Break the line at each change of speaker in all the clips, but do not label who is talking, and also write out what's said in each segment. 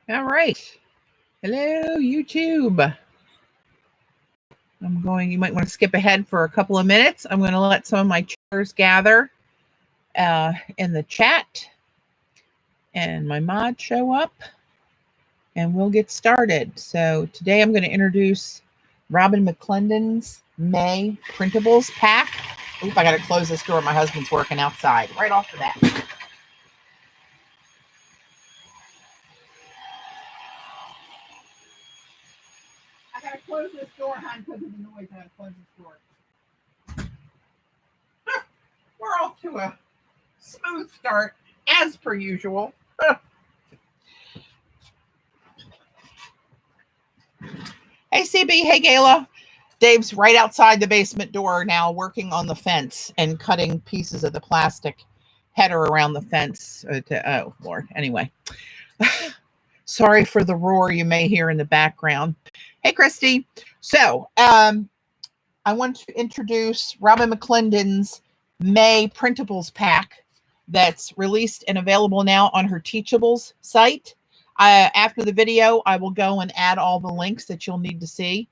All right. Hello, YouTube. You might want to skip ahead for a couple of minutes. I'm going to let some of my chatters gather in the chat and my mods show up and we'll get started. So today I'm going to introduce Robyn McClendon's May Printables pack. Oop, I got to close this door. My husband's working outside right off the bat. I got to close this door, hon, because of the noise. I got to close this door. We're off to a smooth start, as per usual. Hey, CB. Hey, Gayla. Dave's right outside the basement door now working on the fence and cutting pieces of the plastic header around the fence. Oh, Lord. Anyway. Sorry for the roar you may hear in the background. Hey, Christy. So I want to introduce Robyn McClendon's May Printables pack that's released and available now on her Teachables site. After the video, I will go and add all the links that you'll need to see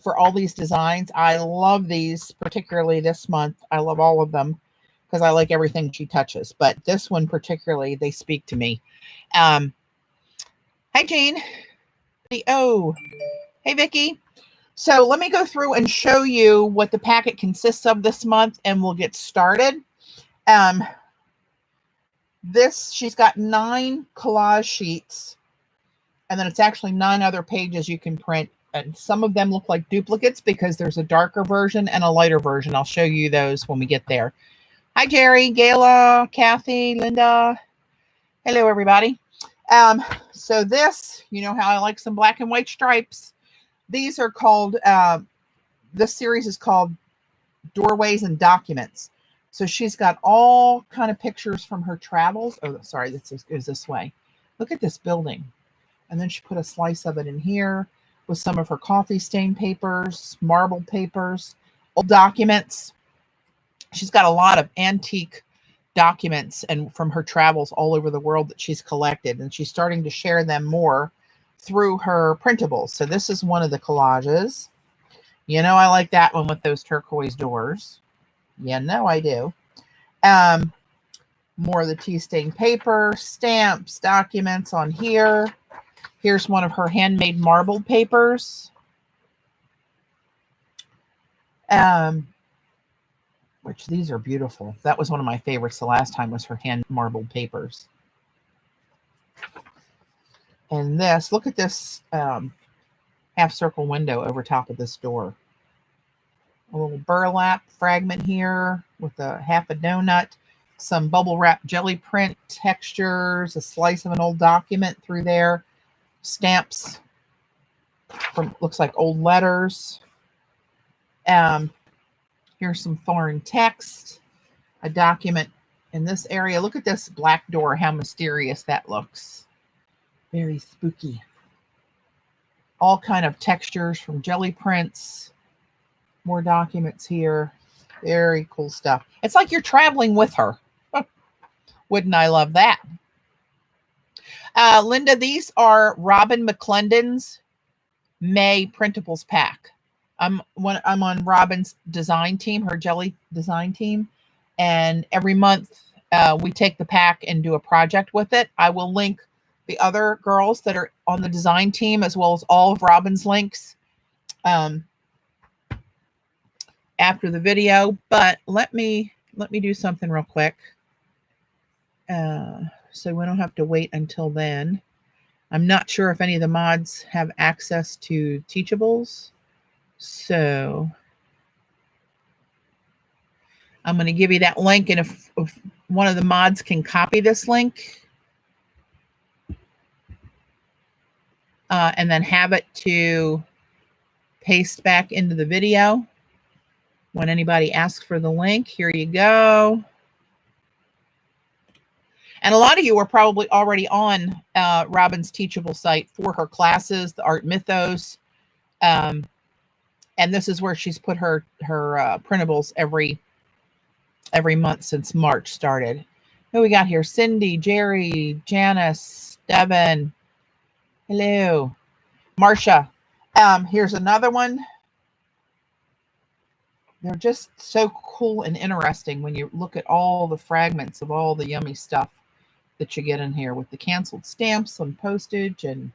for all these designs. I love these, particularly this month. I love all of them because I like everything she touches. But this one particularly, they speak to me. Hi, Jane. Oh, hey, Vicki. So let me go through and show you what the packet consists of this month, and we'll get started. She's got 9 collage sheets, and then it's actually 9 other pages you can print. And some of them look like duplicates because there's a darker version and a lighter version. I'll show you those when we get there. Hi, Jerry, Gayla, Kathy, Linda. Hello, everybody. So this, you know how I like some black and white stripes. These are called, this series is called Doorways and Documents. So she's got all kind of pictures from her travels. Oh, sorry, this is this way. Look at this building. And then she put a slice of it in here with some of her coffee stain papers, marbled papers, old documents. She's got a lot of antique documents and from her travels all over the world that she's collected, and she's starting to share them more through her printables. So this is one of the collages. You know, I like that one with those turquoise doors. Yeah, no, I do. More of the tea stain paper, stamps, documents on here. Here's one of her handmade marbled papers. Which these are beautiful. That was one of my favorites the last time, was her hand marbled papers. And this, look at this half circle window over top of this door. A little burlap fragment here with a half a donut, some bubble wrap jelly print textures, a slice of an old document through there, stamps from, looks like old letters. Here's some foreign text, a document in this area. Look at this black door, how mysterious that looks. Very spooky. All kind of textures from jelly prints. More documents here. Very cool stuff. It's like you're traveling with her. Wouldn't I love that? Linda, these are Robyn McClendon's May Printables pack. I'm on Robyn's design team, her jelly design team, and every month we take the pack and do a project with it. I will link the other girls that are on the design team as well as all of Robyn's links after the video. But let me do something real quick so we don't have to wait until then. I'm not sure if any of the mods have access to Teachables. So I'm going to give you that link, and if one of the mods can copy this link and then have it to paste back into the video when anybody asks for the link. Here you go. And a lot of you are probably already on Robyn's Teachable site for her classes, the Art Mythos. And this is where she's put her printables every month since March started. Who we got here? Cindy, Jerry, Janice, Devin. Hello. Marcia. Here's another one. They're just so cool and interesting when you look at all the fragments of all the yummy stuff that you get in here with the canceled stamps and postage and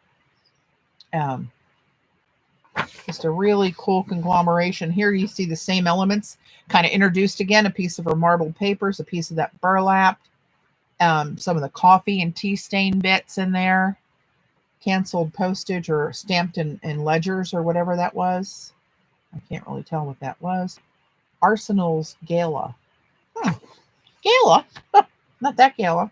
just a really cool conglomeration. Here you see the same elements kind of introduced again, a piece of her marbled papers, a piece of that burlap, some of the coffee and tea stain bits in there, canceled postage or stamped in ledgers or whatever that was. I can't really tell what that was. Arsenal's Gala. Gala? Not that Gala.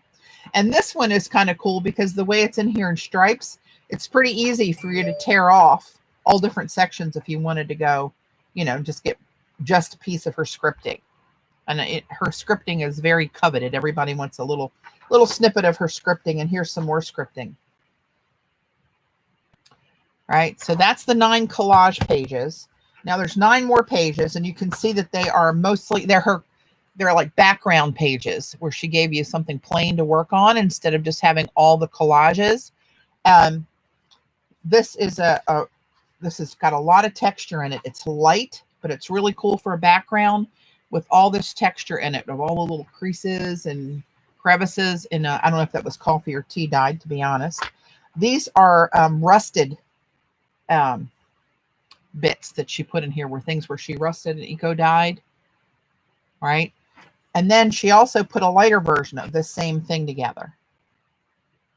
And this one is kind of cool because the way it's in here in stripes, it's pretty easy for you to tear off all different sections if you wanted to go, you know, just get just a piece of her scripting. And her scripting is very coveted. Everybody wants a little snippet of her scripting, and here's some more scripting. All right, so that's the 9 collage pages. Now there's 9 more pages, and you can see that they are mostly, they're like background pages where she gave you something plain to work on instead of just having all the collages. This has got a lot of texture in it. It's light, but it's really cool for a background with all this texture in it of all the little creases and crevices. And I don't know if that was coffee or tea dyed, to be honest. These are rusted bits that she put in here were things where she rusted and eco dyed, right? And then she also put a lighter version of this same thing together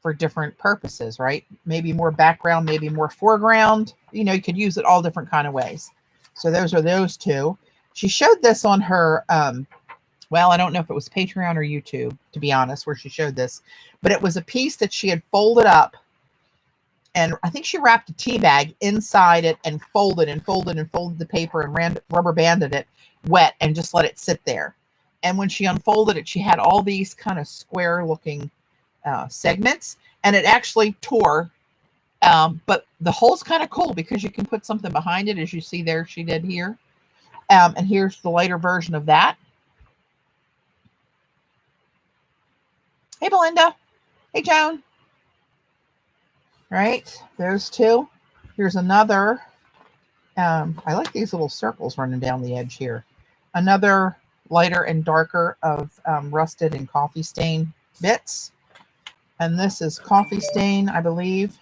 for different purposes, right? Maybe more background, maybe more foreground. You know, you could use it all different kind of ways. So those are those 2. She showed this on her, well, I don't know if it was Patreon or YouTube, to be honest, where she showed this, but it was a piece that she had folded up. And I think she wrapped a tea bag inside it and folded the paper and rubber banded it wet and just let it sit there. And when she unfolded it, she had all these kind of square looking segments, and it actually tore. But the hole's kind of cool because you can put something behind it, as you see there she did here. And here's the lighter version of that. Hey, Belinda. Hey, Joan. Right, those 2. Here's another. I like these little circles running down the edge here. Another lighter and darker of rusted and coffee stain bits. And this is coffee stain, I believe.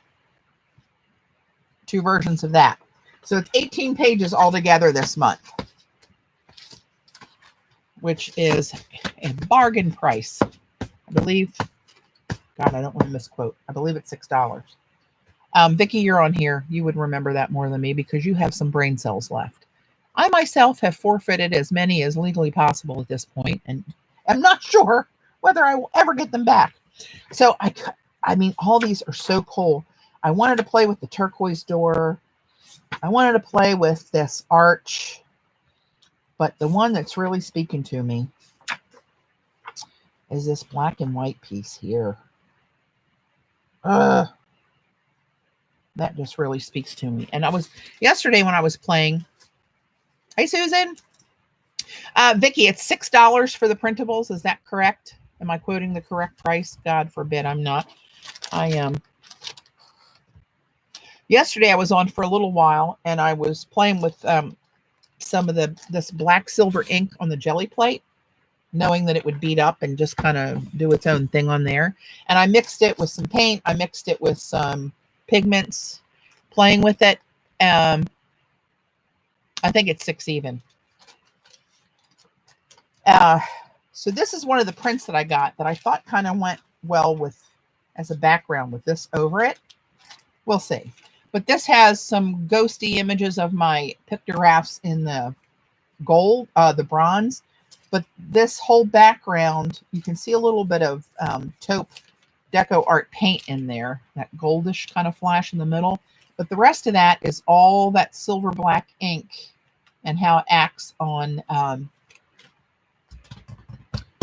2 versions of that. So it's 18 pages altogether this month, which is a bargain price. I believe, God, I don't want to misquote. I believe it's $6. Vicki, you're on here. You would remember that more than me because you have some brain cells left. I myself have forfeited as many as legally possible at this point, and I'm not sure whether I will ever get them back. So I mean, all these are so cool. I wanted to play with the turquoise door. I wanted to play with this arch, but the one that's really speaking to me is this black and white piece here. That just really speaks to me. And yesterday when I was playing, hey, Susan, Vicki, it's $6 for the printables. Is that correct? Am I quoting the correct price? God forbid I'm not. I am. Yesterday I was on for a little while and I was playing with some of this black silver ink on the jelly plate, knowing that it would beat up and just kind of do its own thing on there. And I mixed it with some paint. I mixed it with some pigments, playing with it. I think it's 6 even. So this is one of the prints that I got that I thought kind of went well with as a background with this over it. We'll see. But this has some ghosty images of my pictographs in the gold, the bronze. But this whole background, you can see a little bit of taupe deco art paint in there, that goldish kind of flash in the middle. But the rest of that is all that silver black ink and how it acts on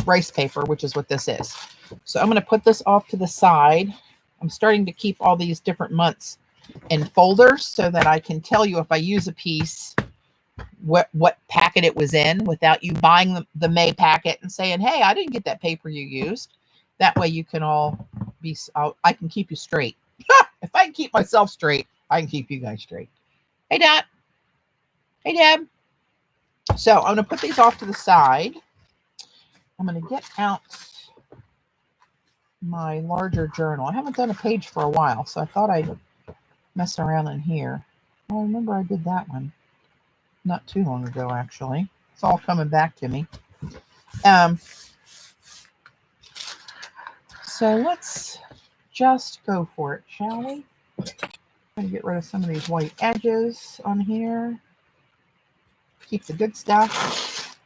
rice paper, which is what this is. So I'm going to put this off to the side. I'm starting to keep all these different months in folders so that I can tell you if I use a piece, what packet it was in without you buying the May packet and saying, hey, I didn't get that paper you used. That way you can all I can keep you straight. If I can keep myself straight, I can keep you guys straight. Hey, Dad. Hey, Deb. So I'm going to put these off to the side. I'm going to get out my larger journal. I haven't done a page for a while, so I thought I'd mess around in here. I remember I did that one not too long ago, actually. It's all coming back to me. So let's just go for it, shall we? I'm going to get rid of some of these white edges on here. Keep the good stuff.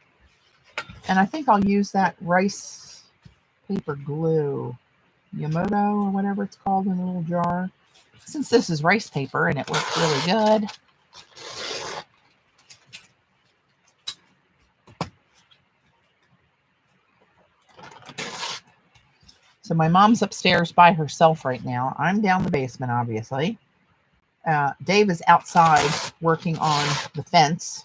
And I think I'll use that rice paper glue, Yamoto or whatever it's called, in a little jar. Since this is rice paper and it works really good. So my mom's upstairs by herself right now. I'm down the basement, obviously. Dave is outside working on the fence.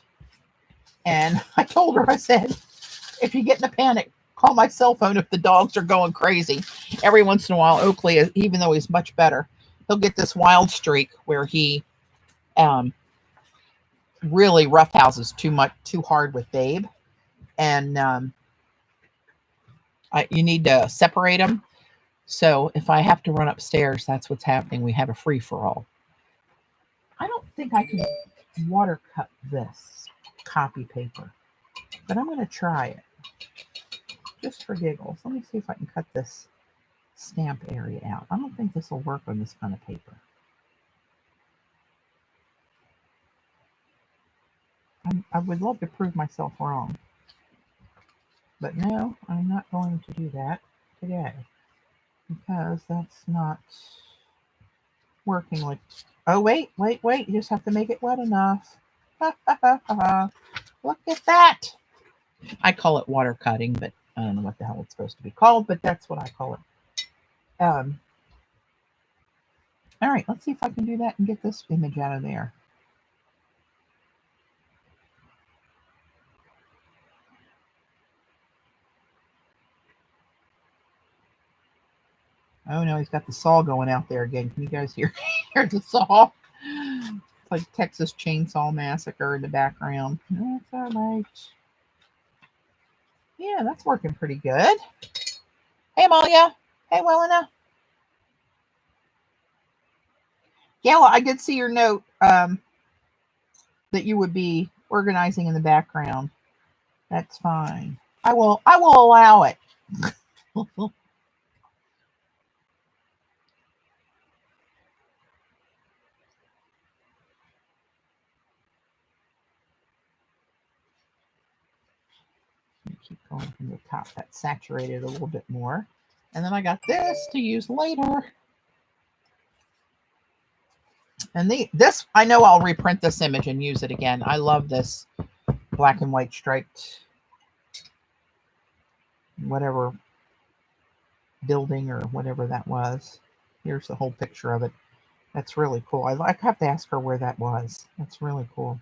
And I told her, I said, if you get in a panic, call my cell phone if the dogs are going crazy. Every once in a while, Oakley, even though he's much better, he'll get this wild streak where he really roughhouses too hard with Babe. And you need to separate them. So if I have to run upstairs, that's what's happening. We have a free-for-all. I don't think I can water cut this copy paper, but I'm going to try it just for giggles. Let me see if I can cut this stamp area out. I don't think this will work on this kind of paper. I would love to prove myself wrong, but no, I'm not going to do that today because that's not working. Like, oh, wait, you just have to make it wet enough. Look at that. I call it water cutting, but I don't know what the hell it's supposed to be called, but that's what I call it. All right, let's see if I can do that and get this image out of there. Oh no, he's got the saw going out there again. Can you guys hear the saw? It's like Texas Chainsaw Massacre in the background. That's all right. Yeah, that's working pretty good. Hey, Amalia. Hey, Welena. Yeah, well, I did see your note that you would be organizing in the background. That's fine. I will allow it. Keep going from the top. That's saturated a little bit more. And then I got this to use later. And this, I know I'll reprint this image and use it again. I love this black and white striped whatever building or whatever that was. Here's the whole picture of it. That's really cool. I have to ask her where that was. That's really cool.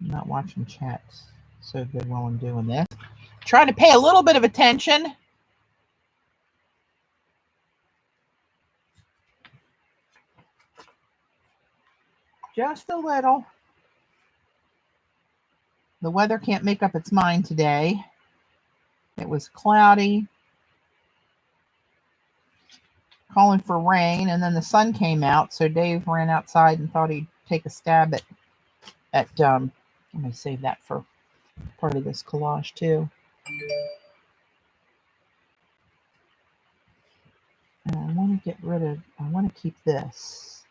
I'm not watching chat so good while I'm doing this. Trying to pay a little bit of attention. Just a little. The weather can't make up its mind today. It was cloudy, calling for rain, and then the sun came out, so Dave ran outside and thought he'd take a stab at let me save that for part of this collage too. And I want to keep this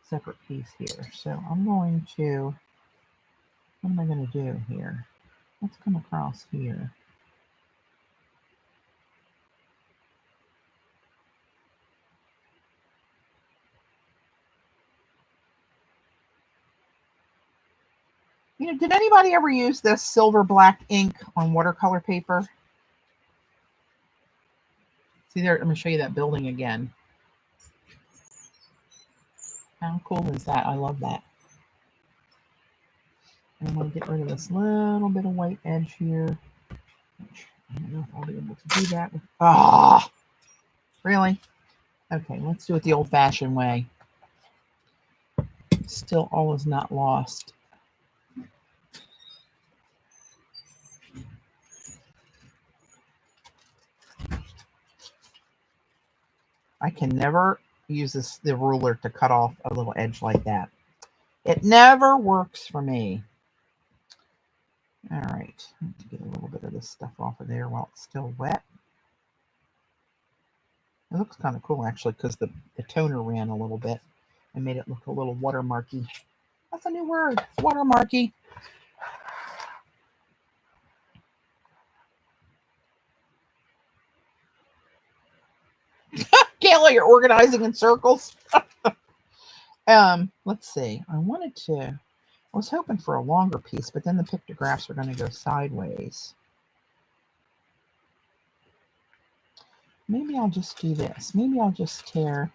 separate piece here. So I'm going to, what am I going to do here? Let's come across here. You know, did anybody ever use this silver black ink on watercolor paper? See there, I'm going to show you that building again. How cool is that? I love that. And I'm going to get rid of this little bit of white edge here. I don't know if I'll be able to do that. Ah, really? Okay, let's do it the old-fashioned way. Still, all is not lost. I can never use the ruler to cut off a little edge like that. It never works for me. All right, I need to get a little bit of this stuff off of there while it's still wet. It looks kind of cool, actually, because the toner ran a little bit and made it look a little watermarky. That's a new word, watermarky. Kayla, you're organizing in circles. Let's see. I was hoping for a longer piece, but then the pictographs are going to go sideways. Maybe I'll just do this. Maybe I'll just tear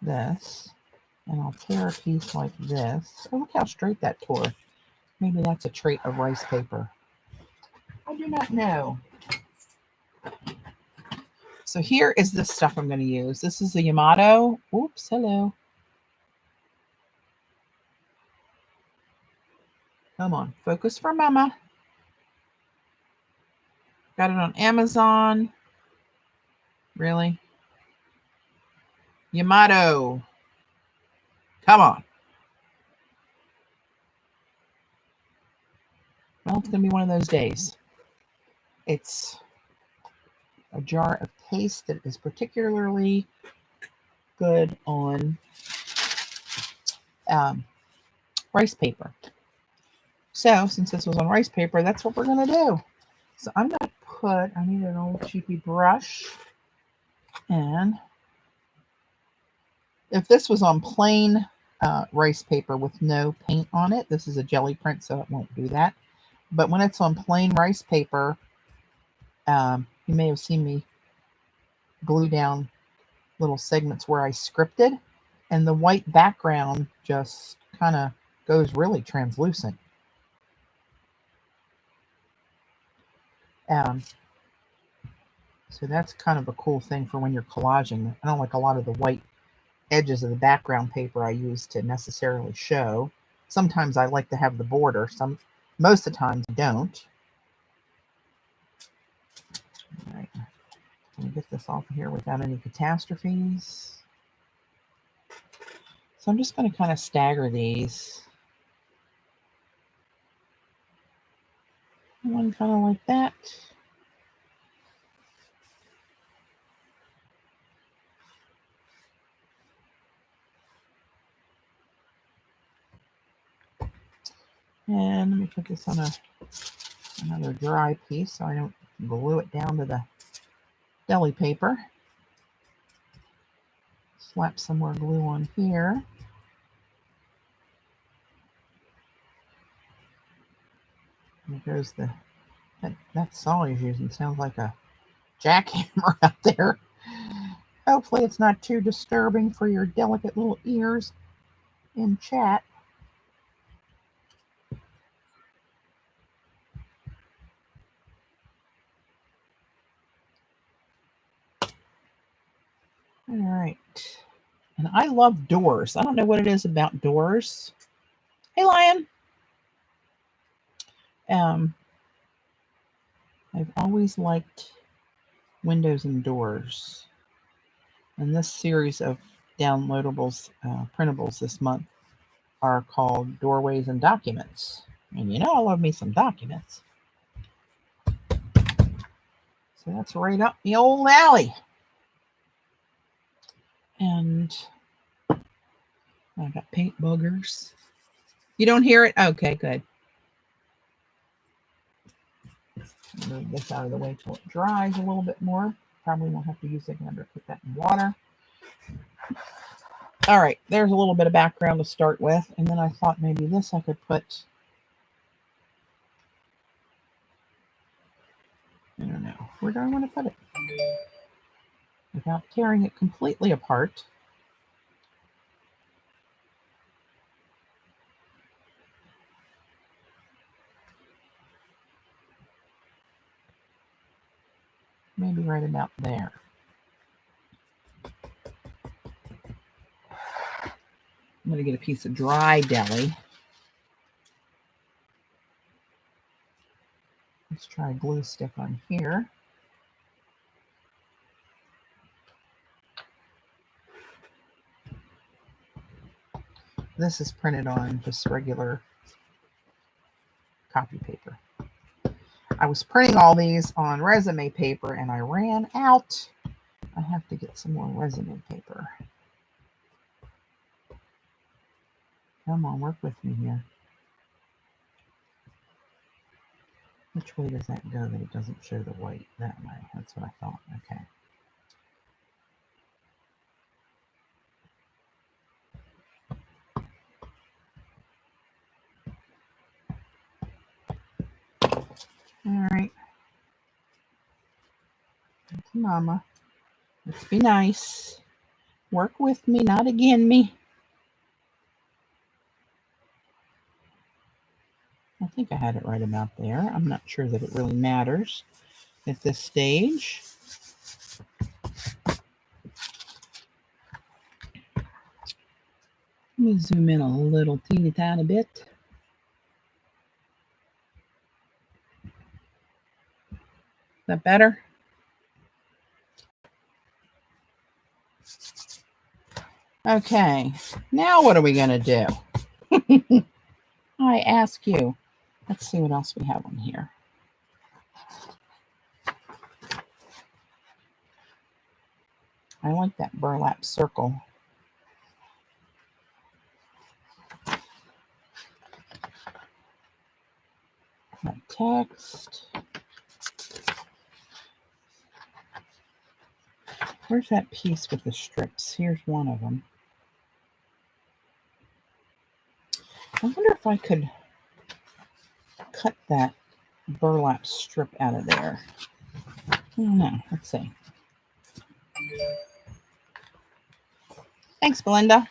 this, and I'll tear a piece like this. Oh, look how straight that tore. Maybe that's a trait of rice paper. I do not know. So here is the stuff I'm going to use. This is the Yamato. Oops, hello. Come on, focus for mama. Got it on Amazon. Really? Yamato. Come on. Well, it's going to be one of those days. It's a jar of paste that is particularly good on rice paper. So, since this was on rice paper, that's what we're going to do. So, I'm going to I need an old cheapy brush. And if this was on plain rice paper with no paint on it, this is a jelly print, so it won't do that. But when it's on plain rice paper, you may have seen me glue down little segments where I scripted, and the white background just kind of goes really translucent. So that's kind of a cool thing for when you're collaging. I don't like a lot of the white edges of the background paper I use to necessarily show. Sometimes I like to have the border. Most of the times I don't. All right. Let me get this off of here without any catastrophes. So I'm just going to kind of stagger these. One kind of like that. And let me put this on another dry piece so I don't glue it down to the deli paper. Slap some more glue on here. There goes that saw he's using. Sounds like a jackhammer out there. Hopefully it's not too disturbing for your delicate little ears in chat. All right. And I love doors. I don't know what it is about doors. Hey, Lion. I've always liked windows and doors. And this series of downloadables, printables this month are called Doorways and Documents. And you know I love me some documents. So that's right up the old alley. And I got paint boogers. You don't hear it? Okay, good. Move this out of the way till it dries a little bit more. Probably won't have to use it again. Better put that in water. All right, there's a little bit of background to start with. And then I thought maybe this I could put, I don't know. Where do I want to put it? Without tearing it completely apart. right about there. I'm going to get a piece of dry deli. Let's try glue stick on here. This is printed on just regular copy paper. I was printing all these on resume paper and I ran out. I have to get some more resume paper. Come on, work with me here. Which way does that go that it doesn't show the white? That way. That's what I thought. Okay. All right. Mama, let's be nice. Work with me, not again me. I think I had it right about there. I'm not sure that it really matters at this stage. Let me zoom in a little teeny tiny bit. Is that better? Okay, now what are we going to do? I ask you. Let's see what else we have on here. I like that burlap circle. My text. Where's that piece with the strips? Here's one of them. I wonder if I could cut that burlap strip out of there. I don't know. Let's see. Thanks, Belinda.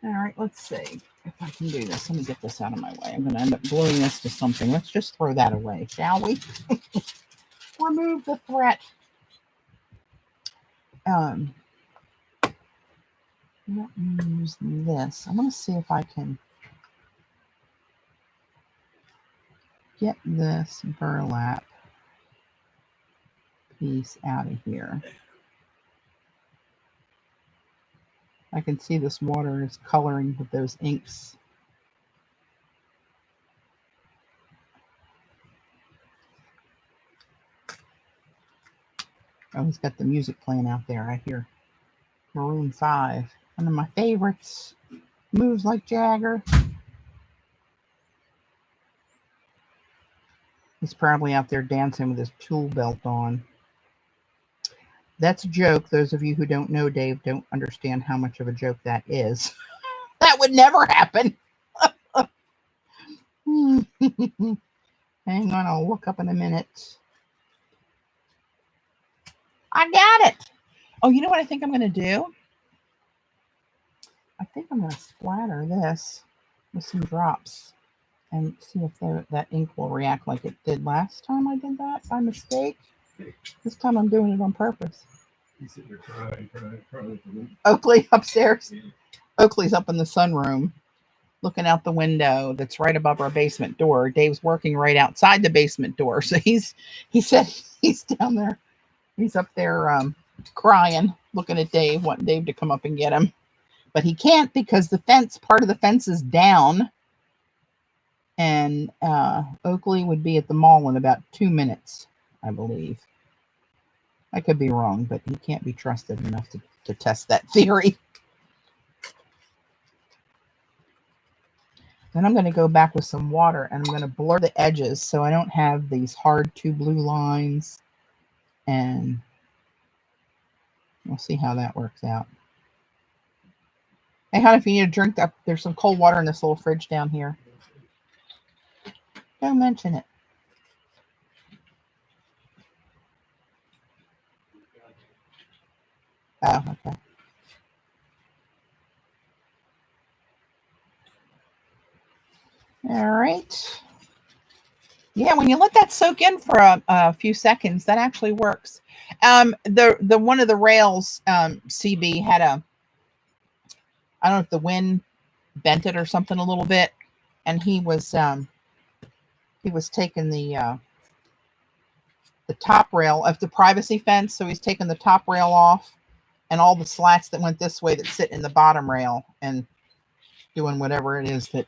All right, let's see if I can do this. Let me get this out of my way. I'm going to end up gluing this to something. Let's just throw that away, shall we? Remove the threat. Let me use this. I'm going to see if I can get this burlap piece out of here. I can see this water is coloring with those inks. Oh, he's got the music playing out there. I hear Maroon 5. One of my favorites. Moves like Jagger. He's probably out there dancing with his tool belt on. That's a joke. Those of you who don't know Dave don't understand how much of a joke that is. That would never happen. Hang on, I'll look up in a minute. I got it. Oh, you know what I think I'm going to do? I think I'm going to splatter this with some drops and see if that ink will react like it did last time I did that by mistake. This time I'm doing it on purpose. Oakley upstairs. Oakley's up in the sunroom looking out the window that's right above our basement door. Dave's working right outside the basement door. So he said he's down there. He's up there crying, looking at Dave, wanting Dave to come up and get him. But he can't because the fence, part of the fence is down. And Oakley would be at the mall in about 2 minutes, I believe. I could be wrong, but he can't be trusted enough to test that theory. Then I'm going to go back with some water and I'm going to blur the edges so I don't have these hard 2 blue lines. And we'll see how that works out. Hey, hon, if you need a drink, there's some cold water in this little fridge down here. Don't mention it. Oh, okay. All right. Yeah, when you let that soak in for a few seconds, that actually works. The one of the rails, CB had I don't know if the wind bent it or something a little bit, and he was taking the top rail of the privacy fence, so he's taking the top rail off and all the slats that went this way that sit in the bottom rail and doing whatever it is that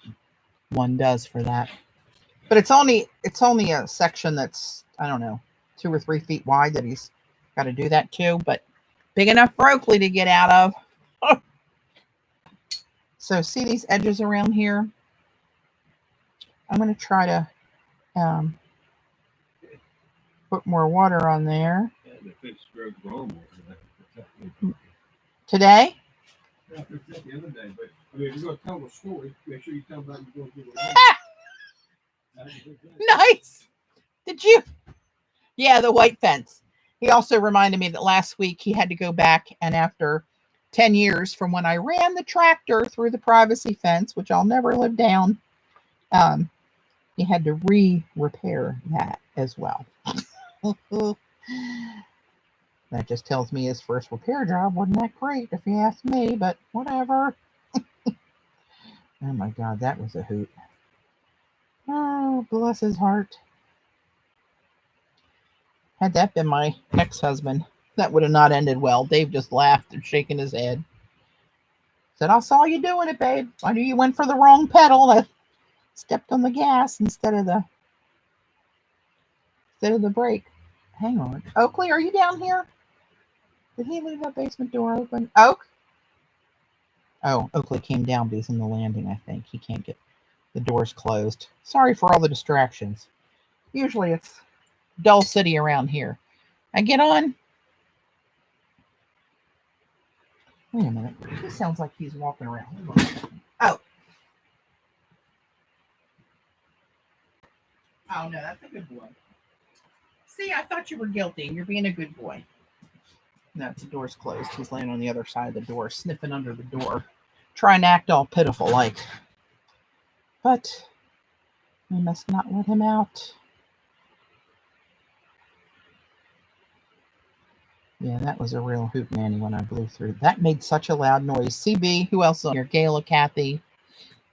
one does for that. But it's only a section that's, I don't know, 2 or 3 feet wide that he's got to do that too, but big enough for Oakley to get out of. So see these edges around here? I'm going to try to put more water on there. Today? Yeah, the other day, but I mean, if you're going to tell the story, make sure you tell about you're going to do it. Nice. Did you? Yeah, the white fence. He also reminded me that last week he had to go back, and after 10 years from when I ran the tractor through the privacy fence, which I'll never live down, he had to repair that as well. That just tells me his first repair job wasn't that great, if you ask me, but whatever. Oh my God, that was a hoot. Oh, bless his heart. Had that been my ex-husband, that would have not ended well. Dave just laughed and shaking his head. Said, I saw you doing it, babe. I knew you went for the wrong pedal. I stepped on the gas instead of the brake. Hang on. Oakley, are you down here? Did he leave that basement door open? Oak? Oh, Oakley came down, but he's in the landing, I think. He can't get the doors closed. Sorry for all the distractions. Usually it's dull city around here. I get on. Wait a minute. He sounds like he's walking around. Oh. Oh, no, that's a good boy. See, I thought you were guilty. You're being a good boy. No, the door's closed. He's laying on the other side of the door, sniffing under the door, trying to act all pitiful like. But we must not let him out. Yeah, that was a real hoot nanny when I blew through. That made such a loud noise. CB, who else on here? Gayla, Kathy,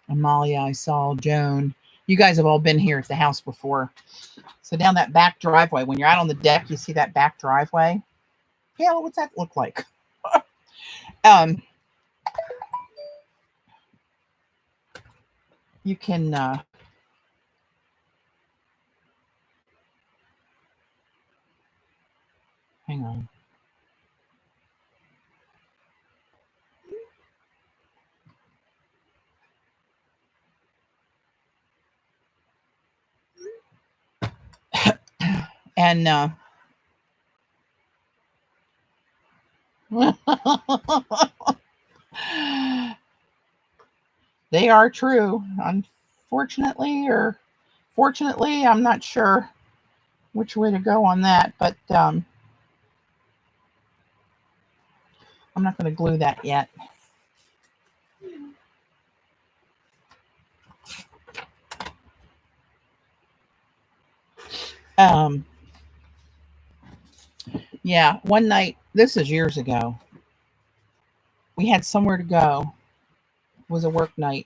Amalia, I saw, Joan. You guys have all been here at the house before. So down that back driveway, when you're out on the deck, you see that back driveway. Gayla, what's that look like? You can hang on. And they are true. Unfortunately or fortunately, I'm not sure which way to go on that, but I'm not going to glue that yet. Yeah, one night, this is years ago, we had somewhere to go. It was a work night,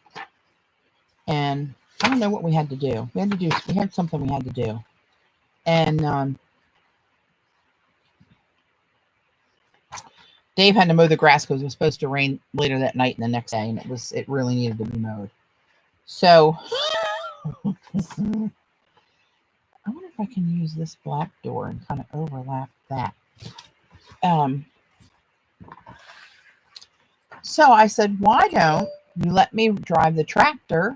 and I don't know what we had to do. We had something we had to do, and Dave had to mow the grass because it was supposed to rain later that night and the next day, and it really needed to be mowed. So I wonder if I can use this black door and kind of overlap that. So I said, why don't you let me drive the tractor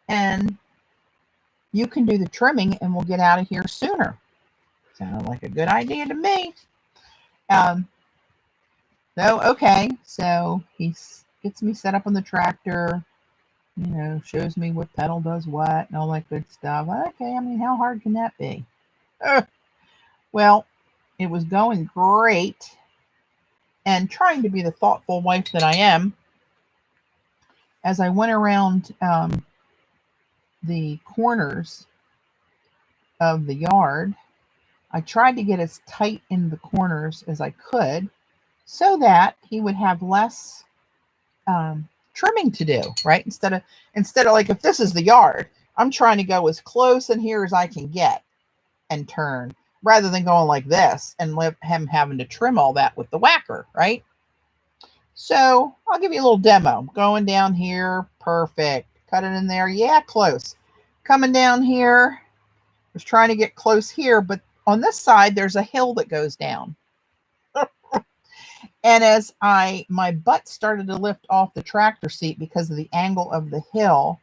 and you can do the trimming and we'll get out of here sooner. Sounded like a good idea to me. No, okay. So he gets me set up on the tractor, shows me what pedal does what and all that good stuff. Okay, I mean, how hard can that be? Well, it was going great. And trying to be the thoughtful wife that I am, as I went around the corners of the yard. I tried to get as tight in the corners as I could so that he would have less trimming to do, right? Instead of like, if this is the yard, I'm trying to go as close in here as I can get and turn, rather than going like this and him having to trim all that with the whacker, right? So I'll give you a little demo. Going down here, perfect. Cut it in there, yeah, close. Coming down here, I was trying to get close here, but on this side, there's a hill that goes down. And as my butt started to lift off the tractor seat because of the angle of the hill,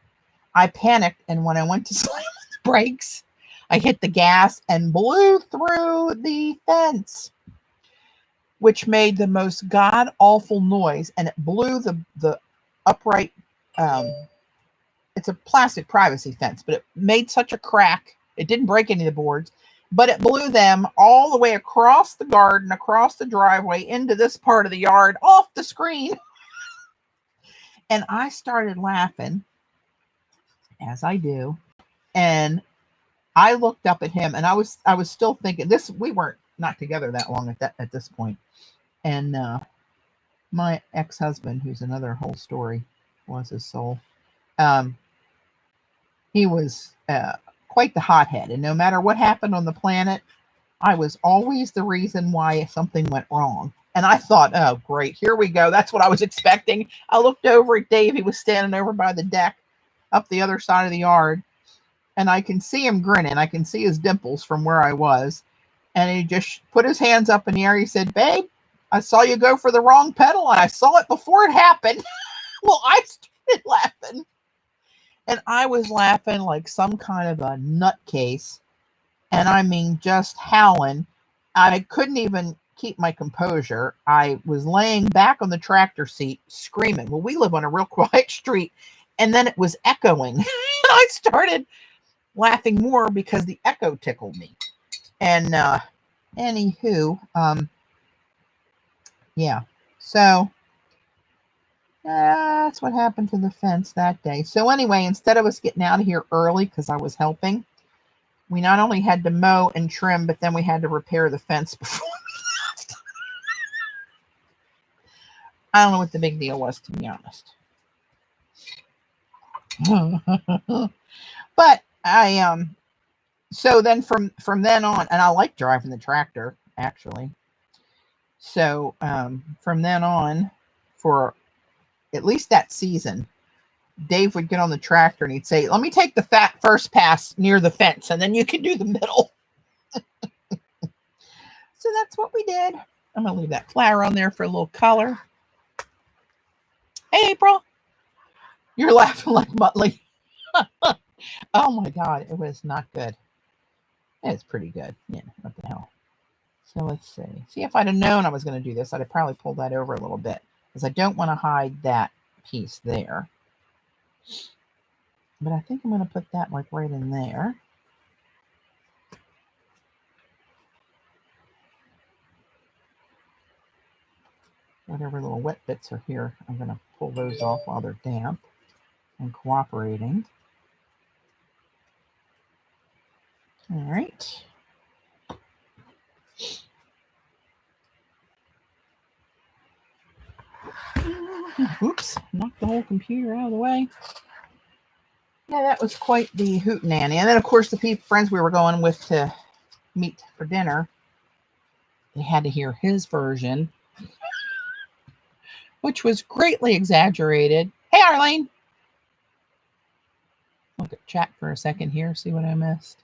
I panicked. And when I went to slam on the brakes, I hit the gas and blew through the fence, which made the most god-awful noise. And it blew the upright, it's a plastic privacy fence, but it made such a crack. It didn't break any of the boards, but it blew them all the way across the garden, across the driveway, into this part of the yard, off the screen. And I started laughing, as I do. And I looked up at him, and I was still thinking, we weren't not together that long at this point. And my ex-husband, who's another whole story, was his soul. He was quite the hothead, and no matter what happened on the planet, I was always the reason why something went wrong. And I thought, oh, great, here we go. That's what I was expecting. I looked over at Dave. He was standing over by the deck up the other side of the yard, and I can see him grinning. I can see his dimples from where I was. And he just put his hands up in the air. He said, babe, I saw you go for the wrong pedal, and I saw it before it happened. Well, I started laughing. And I was laughing like some kind of a nutcase. And I mean, just howling. I couldn't even keep my composure. I was laying back on the tractor seat screaming. Well, we live on a real quiet street. And then it was echoing. I started laughing more because the echo tickled me. And anywho, yeah. So that's what happened to the fence that day. So anyway, instead of us getting out of here early because I was helping, we not only had to mow and trim, but then we had to repair the fence before we left. I don't know what the big deal was, to be honest. But I so then from then on, and I like driving the tractor, actually. So from then on, for at least that season, Dave would get on the tractor and he'd say, let me take the first pass near the fence, and then you can do the middle. So that's what we did. I'm going to leave that flower on there for a little color. Hey, April. You're laughing like Muttley. Oh, my God. It was not good. It's pretty good. Yeah, what the hell. So let's see. See, if I'd have known I was going to do this, I'd have probably pulled that over a little bit, because I don't want to hide that piece there. But I think I'm going to put that like right in there. Whatever little wet bits are here, I'm going to pull those off while they're damp and cooperating. All right. Oops, knocked the whole computer out of the way. Yeah, that was quite the hootenanny. And then, of course, the friends we were going with to meet for dinner, they had to hear his version, which was greatly exaggerated. Hey, Arlene. Look at chat for a second here, see what I missed.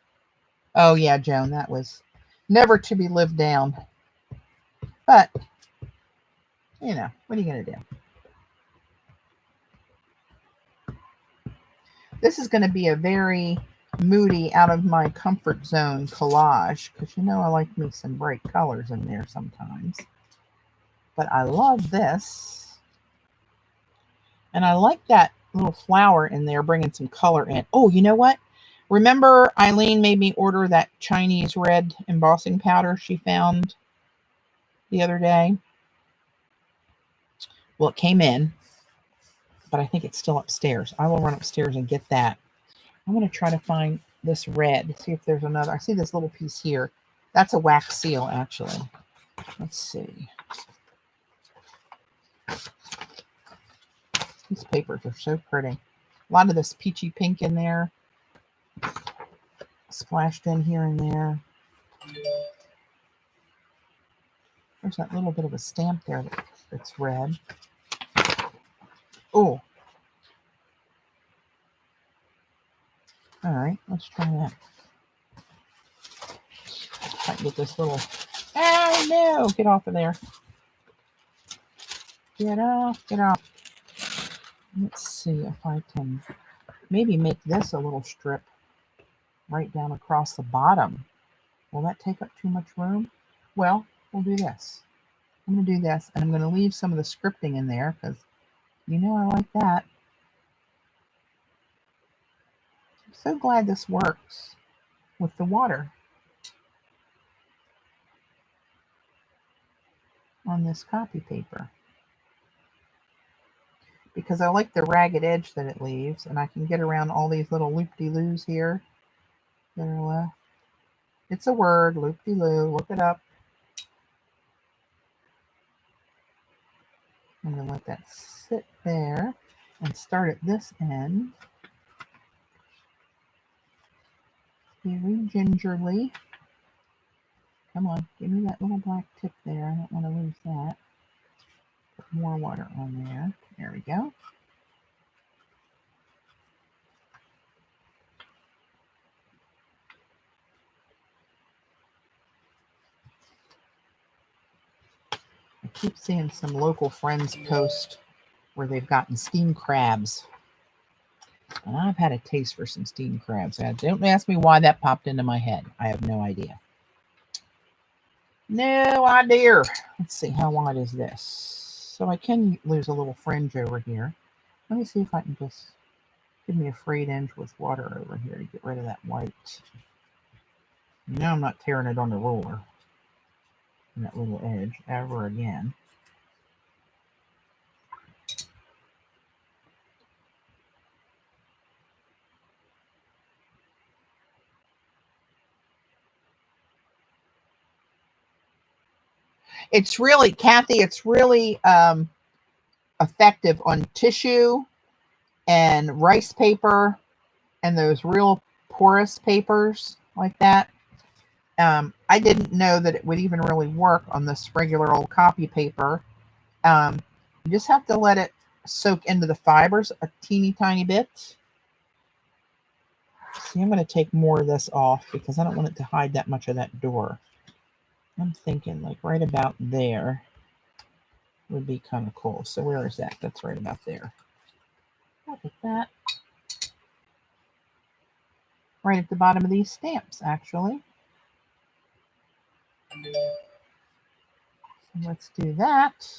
Oh, yeah, Joan, that was never to be lived down. But, you know, what are you going to do? This is going to be a very moody, out of my comfort zone collage, because you know I like me some bright colors in there sometimes. But I love this. And I like that little flower in there bringing some color in. Oh, you know what? Remember Eileen made me order that Chinese red embossing powder she found the other day? Well, it came in, but I think it's still upstairs. I will run upstairs and get that. I'm going to try to find this red. See if there's another. I see this little piece here. That's a wax seal, actually. Let's see. These papers are so pretty. A lot of this peachy pink in there. Splashed in here and there. There's that little bit of a stamp there that's red. Oh. All right, let's try that. I can get this little... Oh, no! Get off of there. Get off, get off. Let's see if I can maybe make this a little strip right down across the bottom. Will that take up too much room? Well, we'll do this. I'm going to do this, and I'm going to leave some of the scripting in there because you know I like that. I'm so glad this works with the water on this copy paper, because I like the ragged edge that it leaves, and I can get around all these little loop-de-loos here that are left. It's a word, loop-de-loo. Look it up. I'm going to let that sit there and start at this end. Very gingerly. Come on, give me that little black tip there. I don't want to lose that. Put more water on there. There we go. I keep seeing some local friends post where they've gotten steamed crabs. And I've had a taste for some steamed crabs. Don't ask me why that popped into my head. I have no idea. No idea. Let's see, how wide is this? So I can lose a little fringe over here. Let me see if I can just give me a frayed inch with water over here to get rid of that white. You know I'm not tearing it on the ruler. And that little edge ever again. It's really, Kathy, it's really effective on tissue and rice paper and those real porous papers like that. I didn't know that it would even really work on this regular old copy paper. You just have to let it soak into the fibers a teeny tiny bit. See, I'm going to take more of this off because I don't want it to hide that much of that door. I'm thinking like right about there would be kind of cool. So where is that? That's right about there. Look at that. Right at the bottom of these stamps, actually. So let's do that.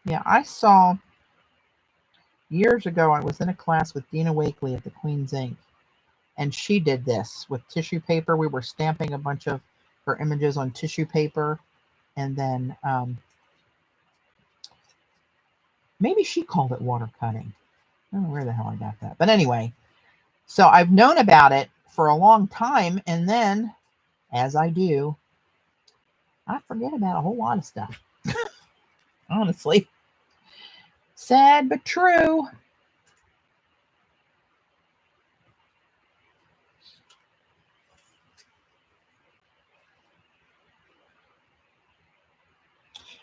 Yeah, I saw years ago, I was in a class with Dina Wakely at the Queen's Ink, and she did this with tissue paper. We were stamping a bunch of her images on tissue paper, and then maybe she called it water cutting. I don't know where the hell I got that. But anyway, so I've known about it for a long time, and then, as I do, I forget about a whole lot of stuff. Honestly. Sad but true.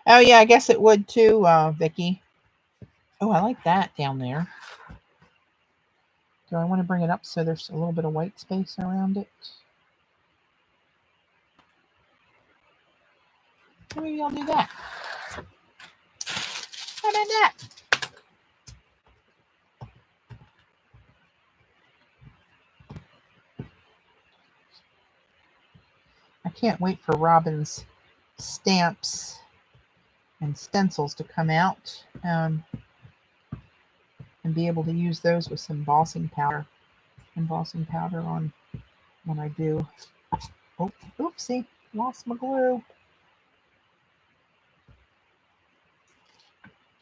Oh, yeah, I guess it would too, Vicki. Oh, I like that down there. Do I want to bring it up so there's a little bit of white space around it? Maybe I'll do that. How about that? I can't wait for Robyn's stamps and stencils to come out and be able to use those with some embossing powder on when I do. Oh, oopsie, lost my glue.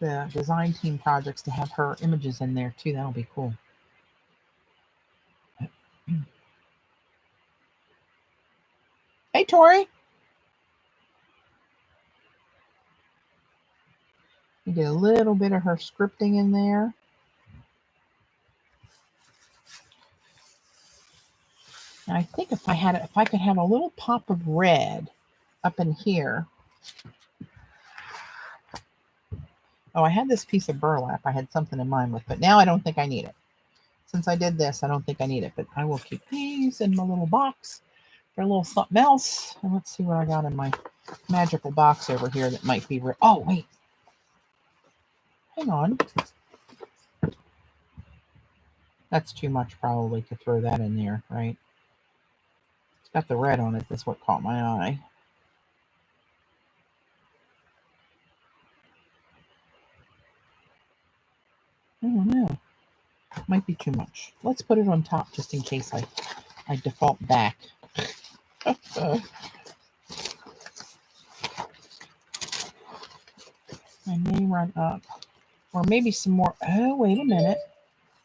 The design team projects to have her images in there too. That'll be cool. Hey, Tori. You get a little bit of her scripting in there. And I think if I could have a little pop of red up in here. Oh, I had this piece of burlap I had something in mind with, but now I don't think I need it. Since I did this, I don't think I need it, but I will keep these in my little box for a little something else. And let's see what I got in my magical box over here that might be red. Oh, wait. Hang on. That's too much probably to throw that in there, right? It's got the red on it. That's what caught my eye. I don't know. Might be too much. Let's put it on top just in case I default back. I may run up. Or maybe some more. Oh, wait a minute.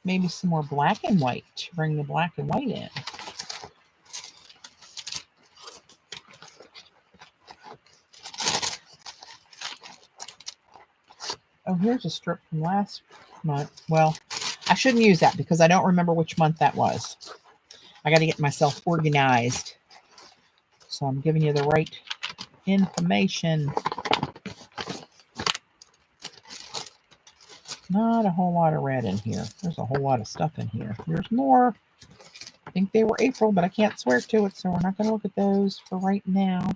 Maybe some more black and white to bring the black and white in. Oh, here's a strip from last month. Well, I shouldn't use that because I don't remember which month that was. I got to get myself organized. So I'm giving you the right information. Not a whole lot of red in here. There's a whole lot of stuff in here. There's more. I think they were April, but I can't swear to it, so we're not going to look at those for right now.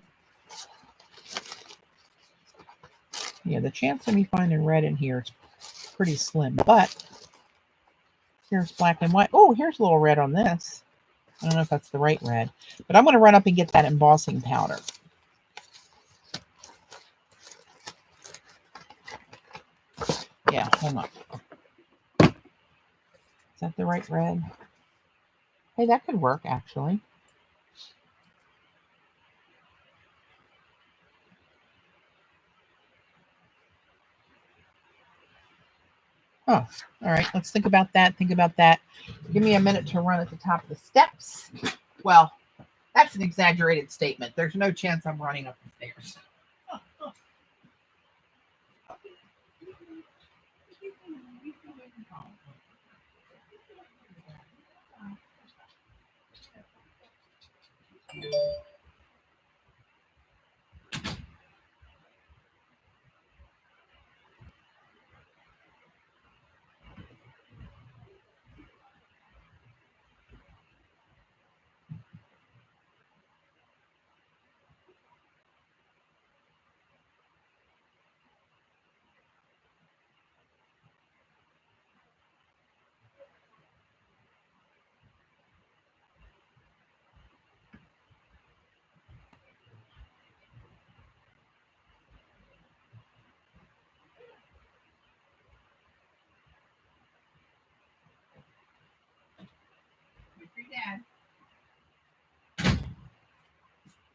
Yeah, the chance of me finding red in here is pretty slim, but here's black and white. Oh, here's a little red on this. I don't know if that's the right red, but I'm going to run up and get that embossing powder. Yeah, hang on. Is that the right red? Hey, that could work, actually. Oh, all right. Let's think about that. Think about that. Give me a minute to run at the top of the steps. Well, that's an exaggerated statement. There's no chance I'm running up the stairs.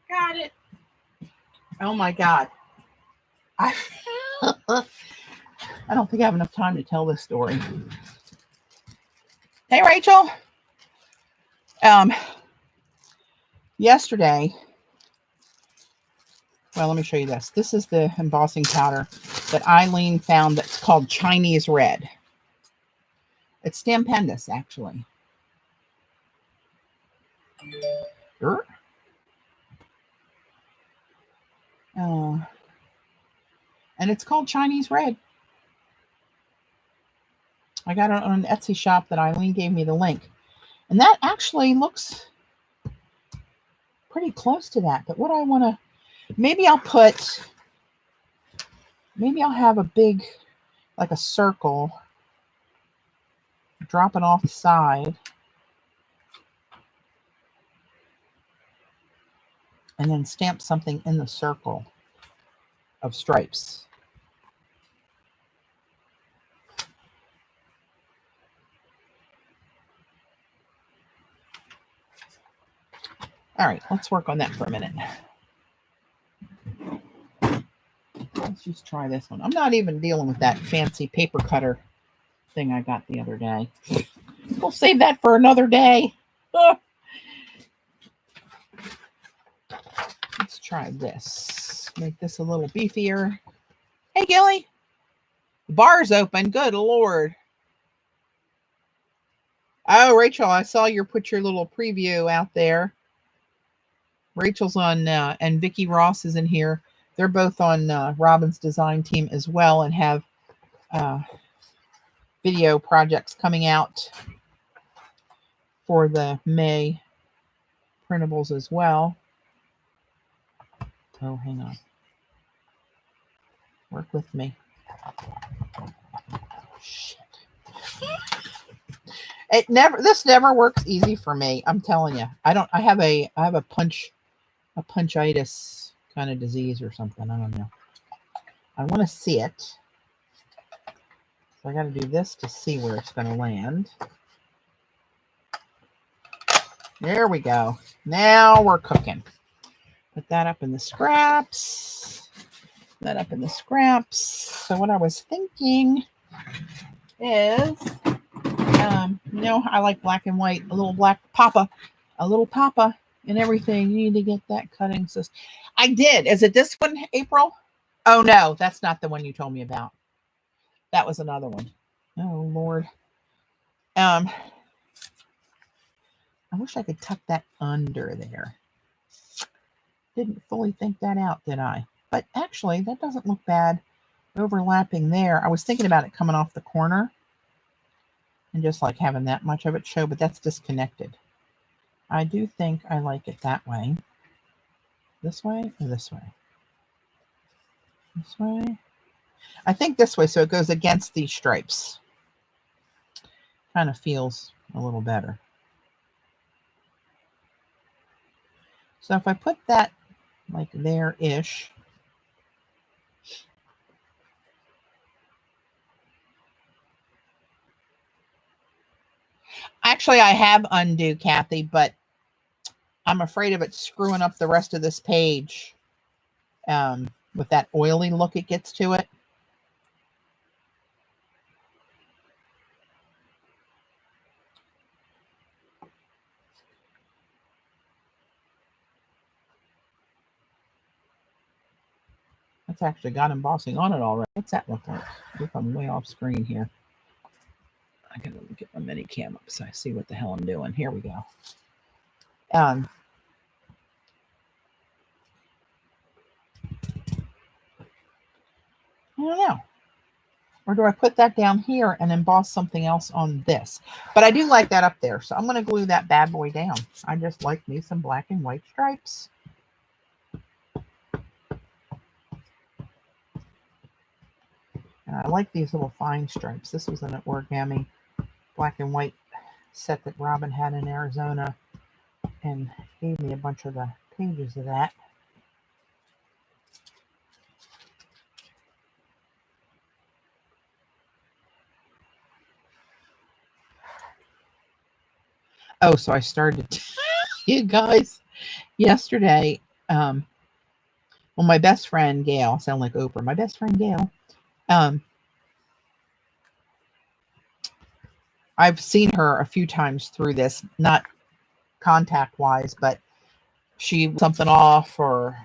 Got it. Oh my God. I don't think I have enough time to tell this story. Hey, Rachel. Yesterday, well, let me show you this. This is the embossing powder that Eileen found that's called Chinese Red. It's stupendous, actually. And it's called Chinese Red. I got it on an Etsy shop that Eileen gave me the link. And that actually looks pretty close to that. But what I want to, maybe I'll have a big, like a circle, drop it off the side. And then stamp something in the circle of stripes. All right, let's work on that for a minute. Let's just try this one. I'm not even dealing with that fancy paper cutter thing I got the other day. We'll save that for another day. try this. Make this a little beefier. Hey, Gilly. The bar's open. Good Lord. Oh, Rachel, I saw you put your little preview out there. Rachel's on, and Vicki Ross is in here. They're both on Robyn's design team as well and have video projects coming out for the May printables as well. Oh, hang on. Work with me. Shit. This never works easy for me. I'm telling you. I have a punchitis kind of disease or something. I don't know. I want to see it. So I got to do this to see where it's going to land. There we go. Now we're cooking. Put that up in the scraps. That up in the scraps. So what I was thinking is, you know, I like black and white, a little papa and everything. You need to get that cutting system. I did. Is it this one, April? Oh no, that's not the one you told me about. That was another one. Oh Lord. I wish I could tuck that under there. Didn't fully think that out, did I? But actually, that doesn't look bad overlapping there. I was thinking about it coming off the corner and just like having that much of it show, but that's disconnected. I do think I like it that way. This way or this way? This way? I think this way, so it goes against these stripes. Kind of feels a little better. So if I put that like there-ish, actually I have undo, Kathy, but I'm afraid of it screwing up the rest of this page with that oily look it gets to it. That's actually got embossing on it already. What's that look like? Look, I'm way off screen here. I gotta get my mini cam up so I see what the hell I'm doing. Here we go. I don't know. Or do I put that down here and emboss something else on this? But I do like that up there, so I'm going to glue that bad boy down. I just like me some black and white stripes. And I like these little fine stripes. This was an origami black and white set that Robyn had in Arizona and gave me a bunch of the pages of that. Oh, so I started to you guys yesterday. Well, my best friend Gail, I sound like Oprah. My best friend Gail. I've seen her a few times through this, not contact wise, but she something off or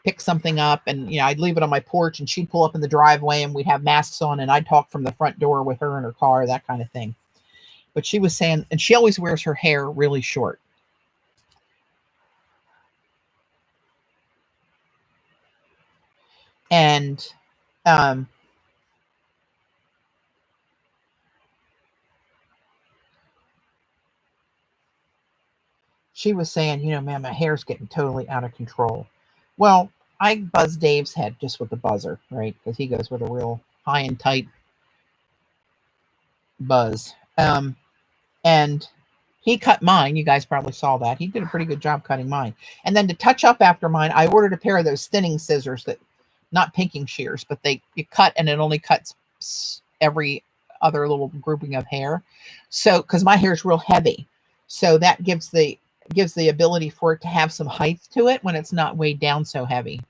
pick something up, and you know, I'd leave it on my porch and she'd pull up in the driveway and we'd have masks on and I'd talk from the front door with her in her car, that kind of thing. But she was saying, and she always wears her hair really short. And she was saying, you know, man, my hair's getting totally out of control. Well, I buzzed Dave's head just with the buzzer, right? Because he goes with a real high and tight buzz. And he cut mine. You guys probably saw that. He did a pretty good job cutting mine. And then to touch up after mine, I ordered a pair of those thinning scissors that, not pinking shears, but you cut and it only cuts every other little grouping of hair. So, because my hair is real heavy. So that gives the ability for it to have some height to it when it's not weighed down so heavy.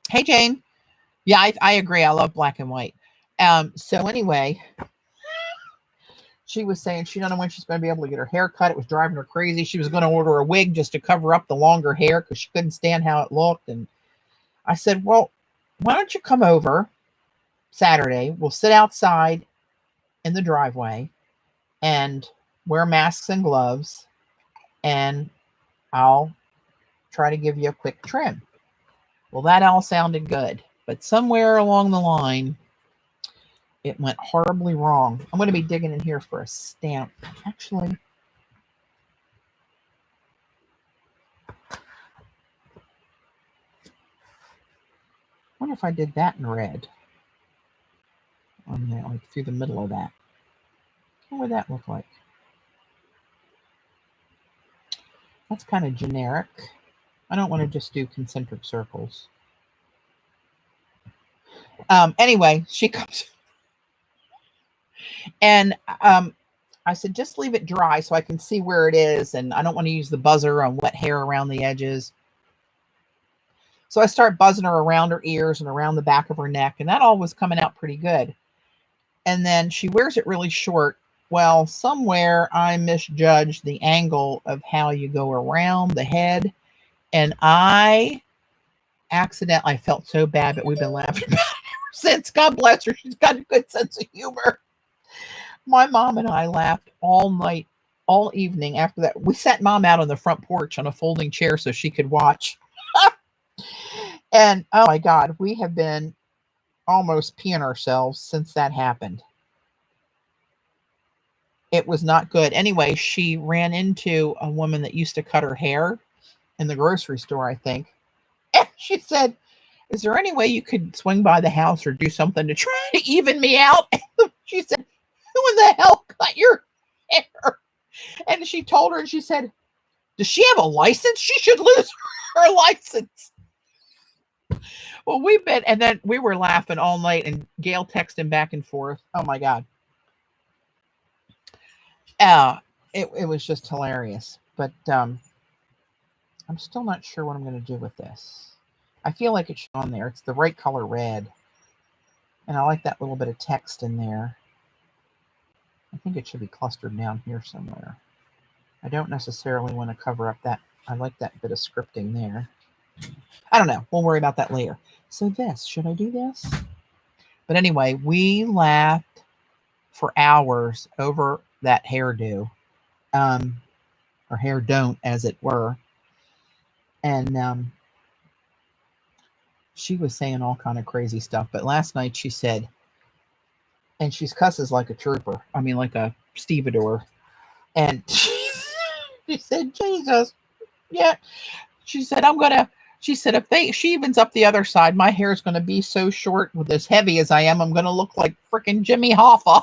Hey, Jane. Yeah, I agree. I love black and white. So anyway, she was saying she don't know when she's going to be able to get her hair cut. It was driving her crazy. She was going to order a wig just to cover up the longer hair because she couldn't stand how it looked. And I said, well, why don't you come over Saturday? We'll sit outside in the driveway and wear masks and gloves, and I'll try to give you a quick trim. Well, that all sounded good, but somewhere along the line, it went horribly wrong. I'm going to be digging in here for a stamp. Actually, I wonder if I did that in red on there, like through the middle of that. What would that look like? That's kind of generic. I don't want to just do concentric circles. Anyway, she comes and I said, just leave it dry so I can see where it is. And I don't want to use the buzzer on wet hair around the edges. So I start buzzing her around her ears and around the back of her neck. And that all was coming out pretty good. And then she wears it really short. Well, somewhere I misjudged the angle of how you go around the head. And I felt so bad, but we've been laughing about it ever since. God bless her. She's got a good sense of humor. My mom and I laughed all night, all evening after that. We sat Mom out on the front porch on a folding chair so she could watch. And oh my God, we have been almost peeing ourselves since that happened. It was not good. Anyway, she ran into a woman that used to cut her hair in the grocery store, I think. And she said, is there any way you could swing by the house or do something to try to even me out? And she said, who in the hell cut your hair? And she told her, and she said, does she have a license? She should lose her license. Well, and then we were laughing all night, and Gail texting back and forth. Oh my God. It was just hilarious. But I'm still not sure what I'm going to do with this. I feel like it's on there. It's the right color red. And I like that little bit of text in there. I think it should be clustered down here somewhere. I don't necessarily want to cover up that. I like that bit of scripting there. I don't know. We'll worry about that later. So this, should I do this? But anyway, we laughed for hours over that hairdo. Or hair don't, as it were. And she was saying all kind of crazy stuff. But last night she said, and she's cusses like a trooper. I mean, like a stevedore. And she said, Jesus. Yeah. She said, if she evens up the other side, my hair is going to be so short with as heavy as I am. I'm going to look like freaking Jimmy Hoffa.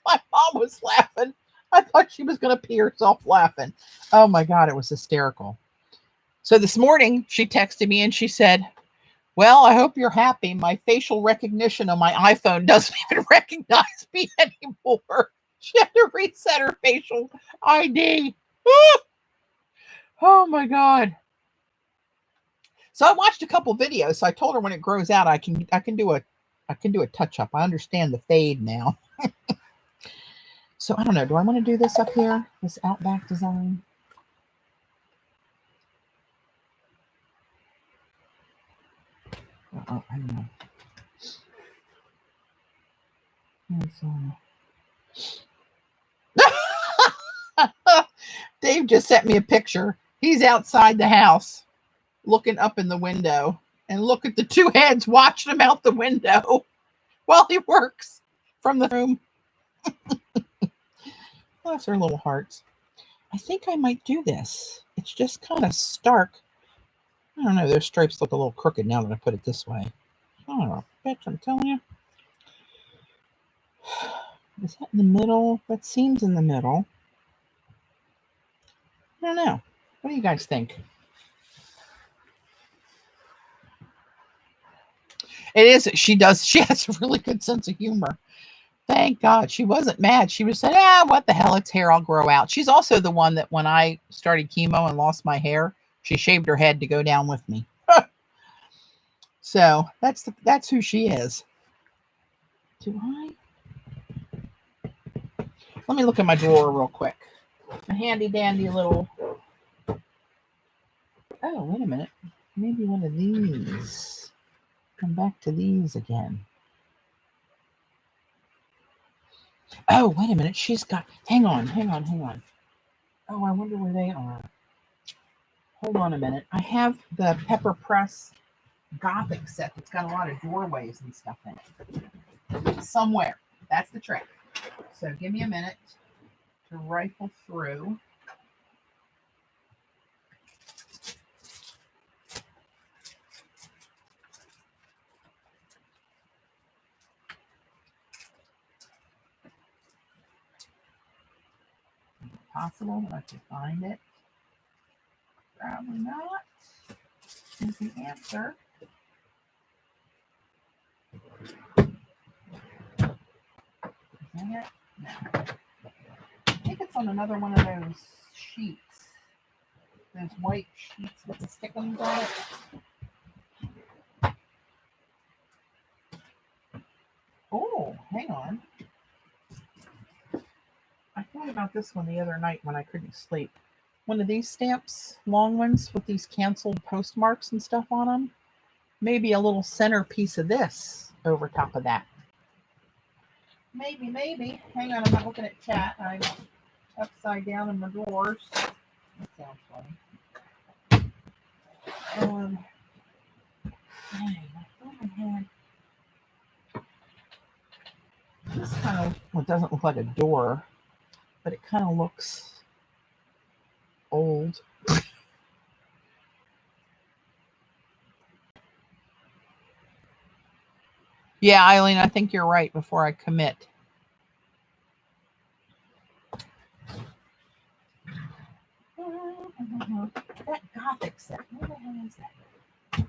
My mom was laughing. I thought she was going to pee herself laughing. Oh my God. It was hysterical. So this morning she texted me and she said, well, I hope you're happy. My facial recognition on my iPhone doesn't even recognize me anymore. She had to reset her facial ID. Oh my God. So I watched a couple videos. So I told her when it grows out, I can do a touch up. I understand the fade now. So I don't know. Do I want to do this up here? This Outback design? I don't know. Dave just sent me a picture. He's outside the house looking up in the window, and look at the two heads watching him out the window while he works from the room. Bless her little hearts. I think I might do this. It's just kind of stark. I don't know. Those stripes look a little crooked now that I put it this way. Oh, bitch, I'm telling you. Is that in the middle? That seems in the middle. I don't know. What do you guys think? It is. She has a really good sense of humor. Thank God. She wasn't mad. She was saying, what the hell? It's hair. I'll grow out. She's also the one that when I started chemo and lost my hair, she shaved her head to go down with me. So that's who she is. Do I? Let me look in my drawer real quick. A handy dandy little. Oh, wait a minute. Maybe one of these. Come back to these again. Oh, wait a minute. She's got. Hang on. Oh, I wonder where they are. Hold on a minute. I have the Pepper Press Gothic set that's got a lot of doorways and stuff in it. Somewhere. That's the trick. So give me a minute to rifle through. Possible that I can find it. Probably not. Is the answer. Dang it. No. I think it's on another one of those sheets. Those white sheets with the stickums on it. Oh, hang on. I thought about this one the other night when I couldn't sleep. One of these stamps, long ones with these canceled postmarks and stuff on them. Maybe a little center piece of this over top of that. Maybe. Hang on, I'm not looking at chat. I'm upside down in my drawers. That sounds funny. Dang, I thought I had this kind of, well, it doesn't look like a door, but it kind of looks old. Yeah, Eileen, I think you're right before I commit. That Gothic set, where the hell is that?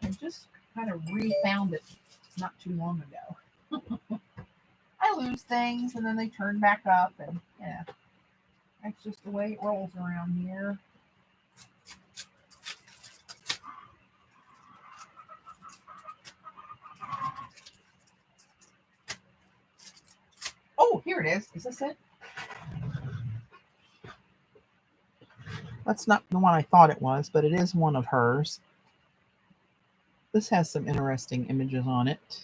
I just kind of refound it not too long ago. I lose things and then they turn back up, and yeah, that's just the way it rolls around here. Oh, here it is. Is this it? That's not the one I thought it was, but it is one of hers. This has some interesting images on it.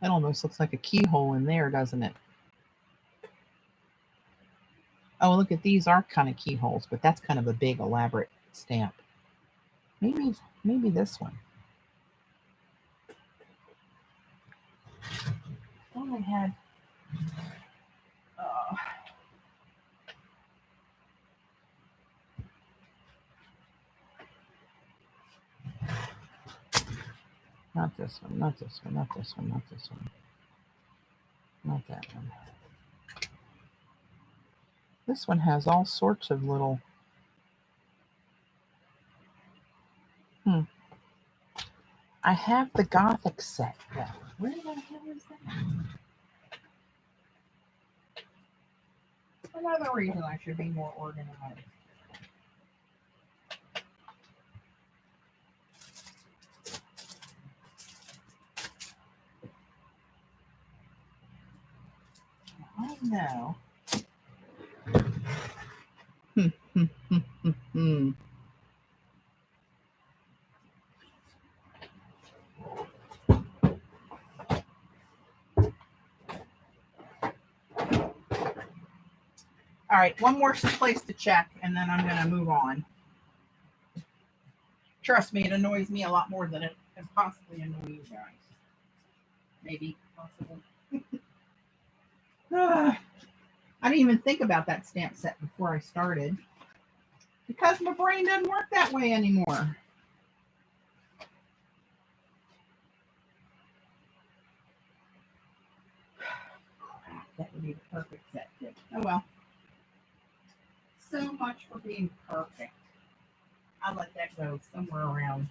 That almost looks like a keyhole in there, doesn't it? Oh, look at these are kind of keyholes, but that's kind of a big, elaborate stamp. Maybe this one. I thought I had. Not this one, not this one, not this one, not this one. Not that one. This one has all sorts of little. I have the Gothic set. Yeah. Where the hell is that? Another reason I should be more organized. I know. All right, one more place to check, and then I'm going to move on. Trust me, it annoys me a lot more than it can possibly annoy you guys. Maybe, possible. I didn't even think about that stamp set before I started, because my brain doesn't work that way anymore. That would be the perfect set too. Oh well. So much for being perfect. I let that go somewhere around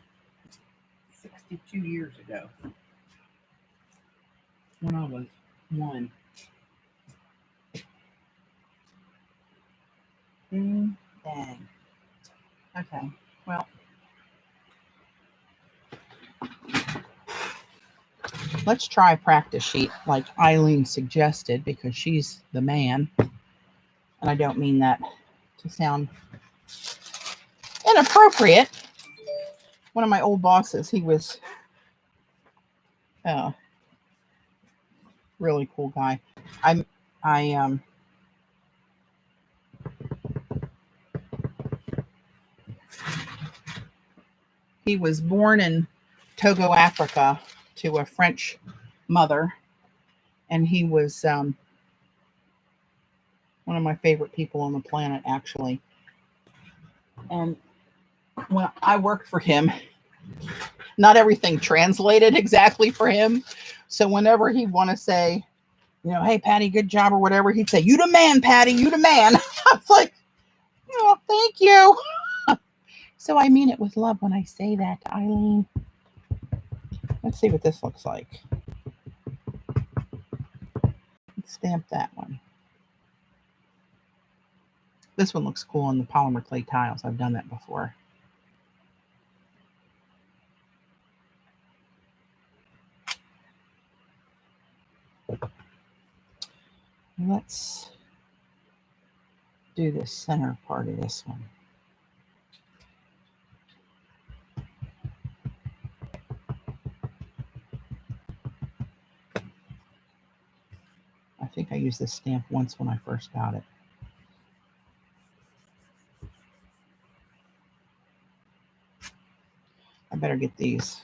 62 years ago when I was 1. Dang. Okay. Well. let's try a practice sheet like Eileen suggested, because she's the man. And I don't mean that to sound inappropriate. One of my old bosses, he was really cool guy. He was born in Togo, Africa, to a French mother, and he was one of my favorite people on the planet, actually. And when I worked for him, not everything translated exactly for him. So whenever he'd want to say, you know, hey, Patty, good job or whatever, he'd say, you the man, Patty, you the man. I was like, oh, thank you. So I mean it with love when I say that to Eileen. Let's see what this looks like. Let's stamp that one. This one looks cool on the polymer clay tiles. I've done that before. Let's do the center part of this one. I think I used this stamp once when I first got it. I better get these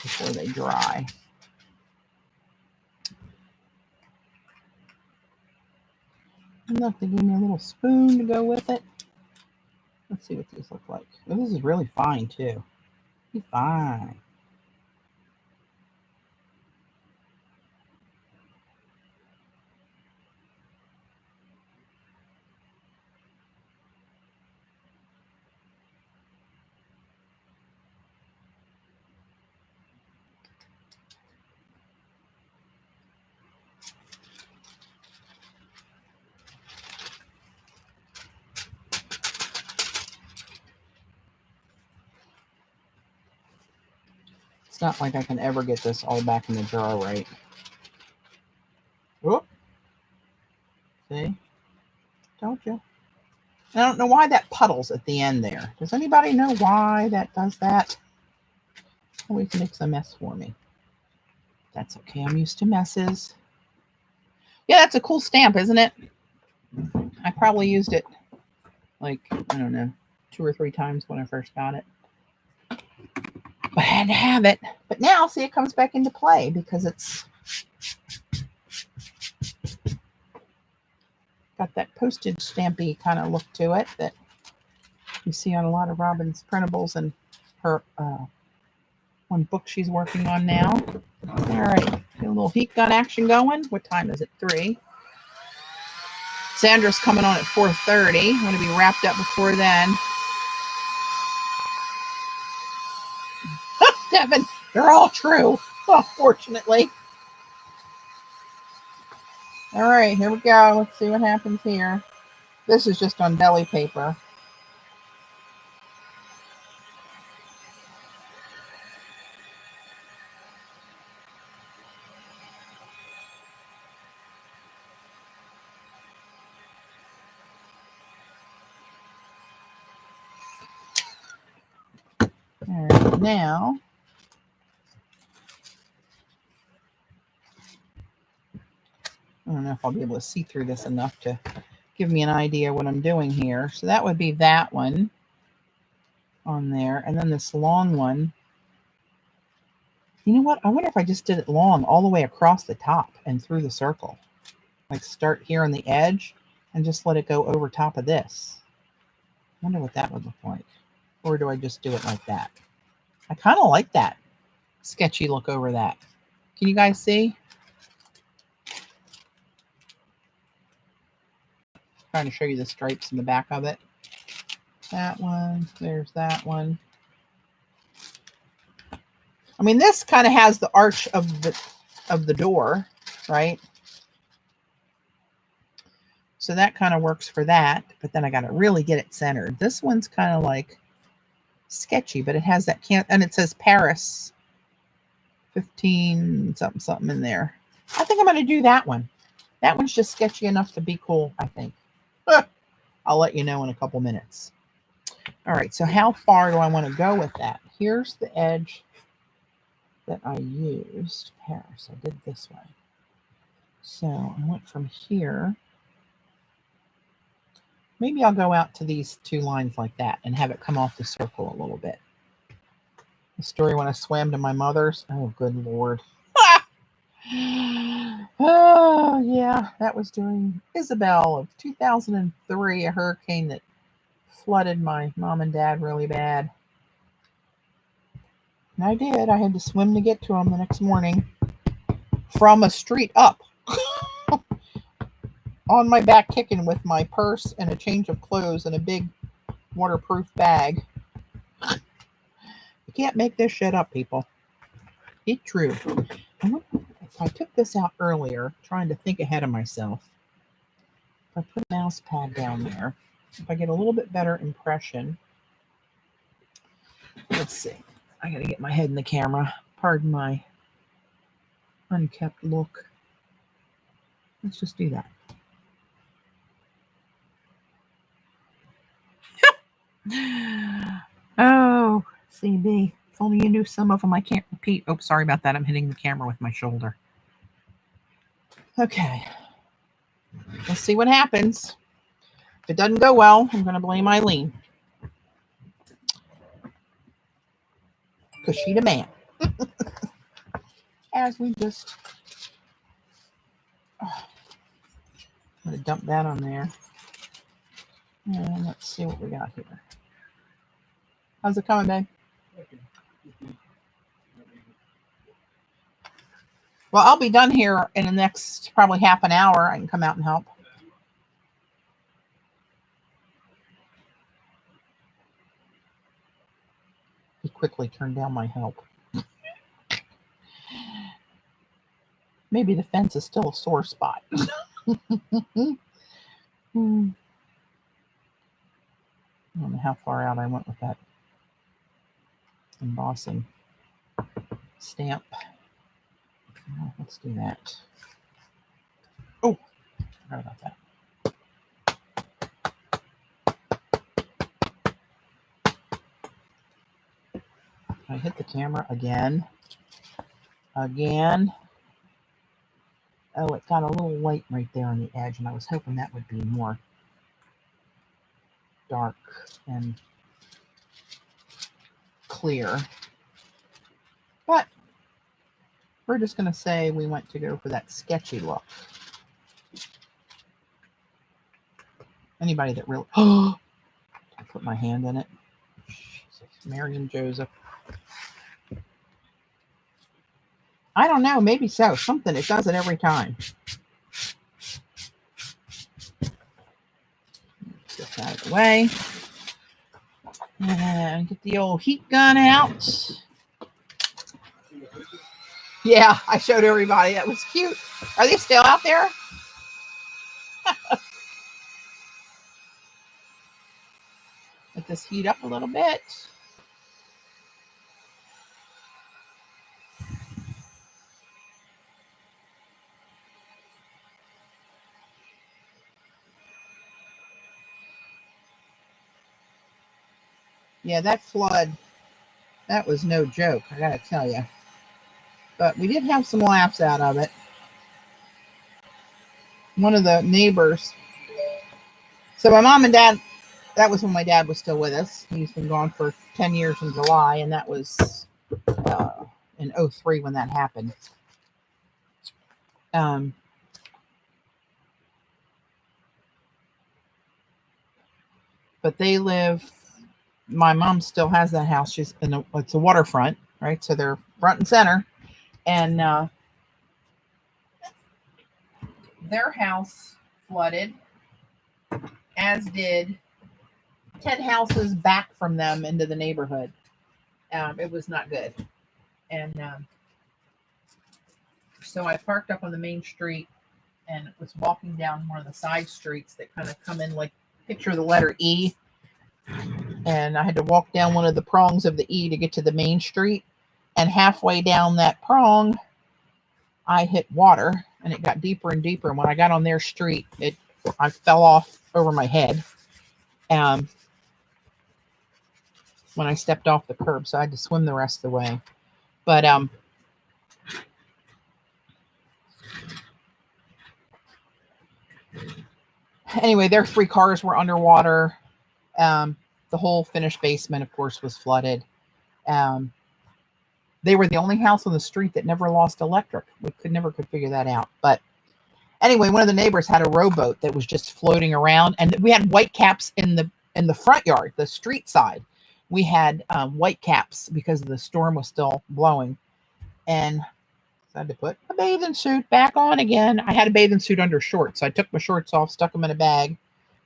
before they dry. And look, they gave me a little spoon to go with it. Let's see what these look like. Oh, this is really fine too. Fine. It's not like I can ever get this all back in the jar right. Whoop. See? Told you. I don't know why that puddles at the end there. Does anybody know why that does that? Always makes a mess for me. That's okay. I'm used to messes. Yeah, that's a cool stamp, isn't it? I probably used it like, I don't know, 2 or 3 times when I first got it. But I had to have it. But now, see, it comes back into play because it's got that postage stampy kind of look to it that you see on a lot of Robyn's printables and her one book she's working on now. All right, get a little heat gun action going. What time is it? 3. Sandra's coming on at 4:30. I'm going to be wrapped up before then. Devin, they're all true, fortunately. All right, here we go. Let's see what happens here. This is just on belly paper. All right, now I don't know if I'll be able to see through this enough to give me an idea what I'm doing here. So that would be that one on there. And then this long one. You know what? I wonder if I just did it long all the way across the top and through the circle. Like start here on the edge and just let it go over top of this. I wonder what that would look like. Or do I just do it like that? I kind of like that sketchy look over that. Can you guys see? Trying to show you the stripes in the back of it. That one, there's that one. I mean, this kind of has the arch of the door, right? So that kind of works for that, but then I got to really get it centered. This one's kind of like sketchy, but it has that and it says Paris 15 something something in there. I think I'm going to do that one. That one's just sketchy enough to be cool, I think. I'll let you know in a couple minutes. All right, so how far do I want to go with that? Here's the edge that I used. Paris, I did this way. So I went from here. Maybe I'll go out to these two lines like that and have it come off the circle a little bit. The story when I swam to my mother's. Oh, good Lord. Oh, yeah. That was during Isabel of 2003, a hurricane that flooded my mom and dad really bad. And I did. I had to swim to get to them the next morning from a street up. On my back kicking with my purse and a change of clothes and a big waterproof bag. You can't make this shit up, people. It's true. I took this out earlier, trying to think ahead of myself. If I put a mouse pad down there, if I get a little bit better impression. Let's see. I got to get my head in the camera. Pardon my unkept look. Let's just do that. Oh, CB. If only you knew some of them I can't repeat. Oh, sorry about that. I'm hitting the camera with my shoulder. Okay. Let's see what happens. If it doesn't go well, I'm going to blame Eileen. Because she's the man. As we just... I'm going to dump that on there. And let's see what we got here. How's it coming, babe? Well, I'll be done here in the next probably half an hour. I can come out and help. He quickly turned down my help. Maybe the fence is still a sore spot. I don't know how far out I went with that embossing stamp. Let's do that. Oh, forgot about that. I hit the camera again. Oh, it got a little light right there on the edge, and I was hoping that would be more dark and clear. But we're just going to say we went to go for that sketchy look. Anybody that really... Oh! I put my hand in it. Jesus, Mary and Joseph. I don't know. Maybe so. Something. It does it every time. Get that out of the way. And get the old heat gun out. Yeah, I showed everybody. That was cute. Are they still out there? Let this heat up a little bit. Yeah, that flood, that was no joke, I gotta tell you. But we did have some laughs out of it. One of the neighbors. So my mom and dad, that was when my dad was still with us. He's been gone for 10 years in July, and that was in 2003 when that happened. But they live, my mom still has that house. It's a waterfront, right? So they're front and center. And their house flooded, as did 10 houses back from them into the neighborhood. It was not good. And so I parked up on the main street and was walking down one of the side streets that kind of come in, like, picture the letter E. And I had to walk down one of the prongs of the E to get to the main street. And halfway down that prong, I hit water, and it got deeper and deeper. And when I got on their street, I fell off over my head when I stepped off the curb, so I had to swim the rest of the way. But anyway, their 3 cars were underwater. The whole finished basement, of course, was flooded. They were the only house on the street that never lost electric. We never could figure that out. But anyway, one of the neighbors had a rowboat that was just floating around, and we had white caps in the front yard, the street side. We had white caps because the storm was still blowing, and I had to put a bathing suit back on again. I had a bathing suit under shorts, so I took my shorts off, stuck them in a bag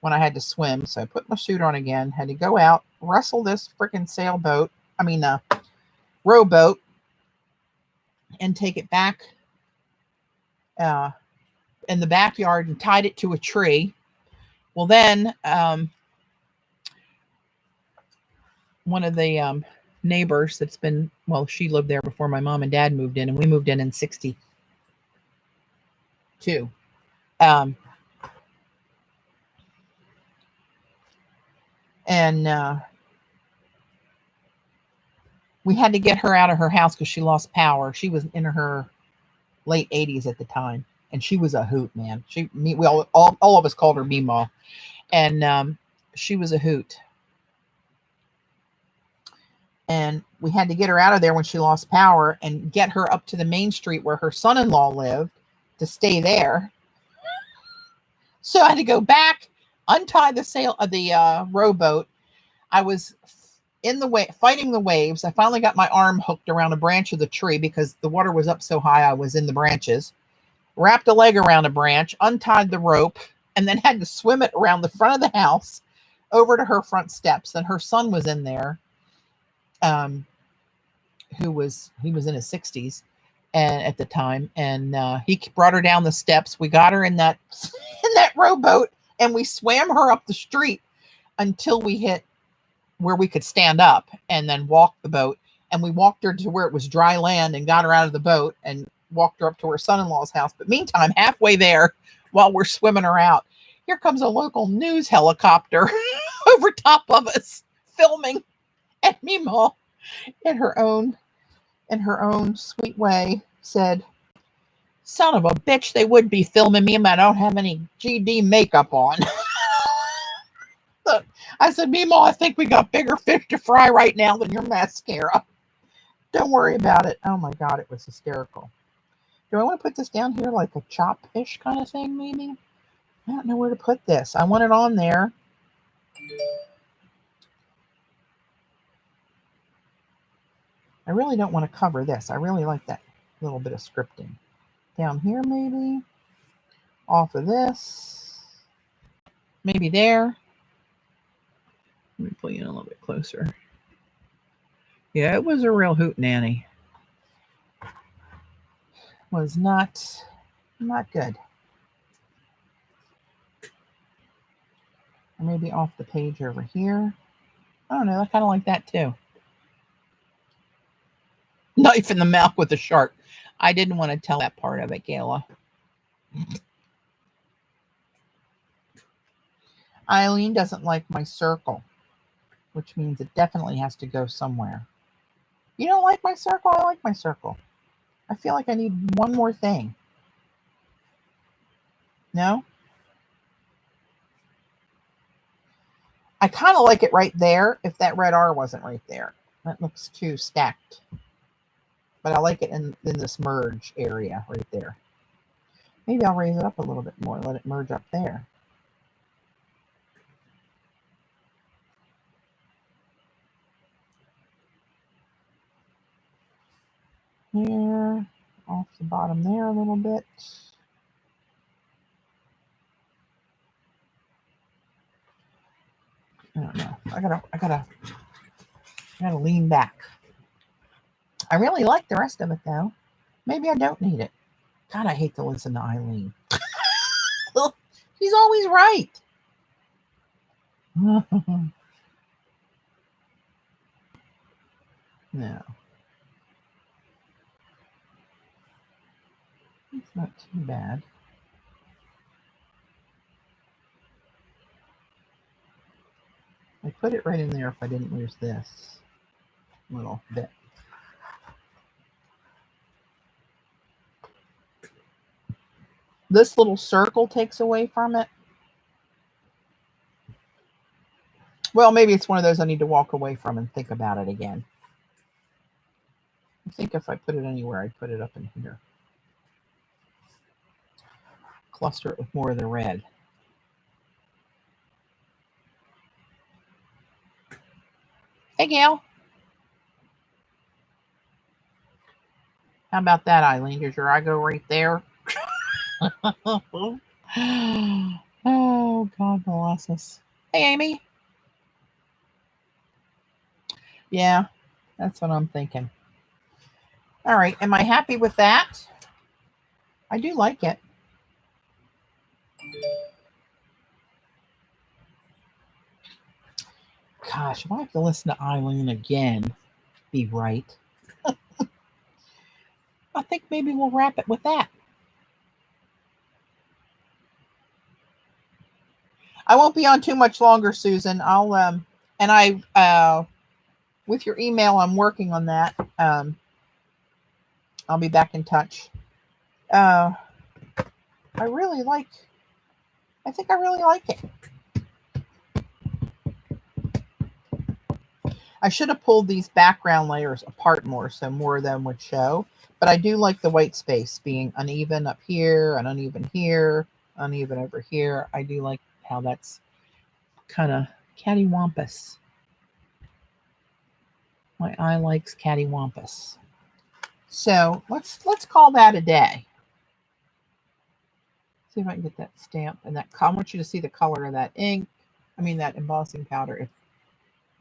when I had to swim. So I put my suit on again, had to go out, wrestle this freaking rowboat, and take it back in the backyard and tied it to a tree. Well, then one of the neighbors that's been, well, she lived there before my mom and dad moved in, and we moved in 62. And we had to get her out of her house because she lost power. She was in her late 80s at the time, and she was a hoot, man. We all of us called her Meemaw, and she was a hoot. And we had to get her out of there when she lost power and get her up to the main street where her son-in-law lived to stay there. So I had to go back, untie the sail of the rowboat. I was in the way, fighting the waves. I finally got my arm hooked around a branch of the tree because the water was up so high I was in the branches. Wrapped a leg around a branch, untied the rope, and then had to swim it around the front of the house over to her front steps. And her son was in there. He was in his 60s and at the time, and he brought her down the steps. We got her in that rowboat, and we swam her up the street until we hit where we could stand up and then walk the boat. And we walked her to where it was dry land and got her out of the boat and walked her up to her son-in-law's house. But meantime, halfway there, while we're swimming her out, here comes a local news helicopter over top of us filming. And Meemaw, in her own sweet way, said, "Son of a bitch, they would be filming me, and I don't have any GD makeup on." I said, "Meemaw, I think we got bigger fish to fry right now than your mascara. Don't worry about it." Oh my God, it was hysterical. Do I want to put this down here like a chop-ish kind of thing, maybe? I don't know where to put this. I want it on there. I really don't want to cover this. I really like that little bit of scripting. Down here, maybe. Off of this. Maybe there. Let me pull you in a little bit closer. Yeah, it was a real hootenanny. Was not good. Or maybe off the page over here. I don't know. I kind of like that too. Knife in the mouth with a shark. I didn't want to tell that part of it, Gayla. Eileen doesn't like my circle, which means it definitely has to go somewhere. You don't like my circle? I like my circle. I feel like I need one more thing. No? I kind of like it right there if that red R wasn't right there. That looks too stacked. But I like it in this merge area right there. Maybe I'll raise it up a little bit more, let it merge up there. Here, off the bottom there a little bit. I don't know. I gotta lean back. I really like the rest of it though. Maybe I don't need it. God, I hate to listen to Eileen. She's always right. No. Not too bad. I put it right in there if I didn't lose this little bit. This little circle takes away from it. Well, maybe it's one of those I need to walk away from and think about it again. I think if I put it anywhere, I'd put it up in here. Cluster it with more of the red. Hey, Gail. How about that, Eileen? Does your eye go right there? Oh, God bless us. Hey, Amy. Yeah, that's what I'm thinking. All right. Am I happy with that? I do like it. Gosh, if I have to listen to Eileen again, be right. I think maybe we'll wrap it with that. I won't be on too much longer, Susan. I'll and I with your email, I'm working on that. I'll be back in touch. I think I really like it. I should have pulled these background layers apart more so more of them would show. But I do like the white space being uneven up here and uneven here, uneven over here. I do like how that's kind of cattywampus. My eye likes cattywampus. So let's call that a day. See if I can get that stamp and that. I want you to see the color of that ink. I mean that embossing powder. If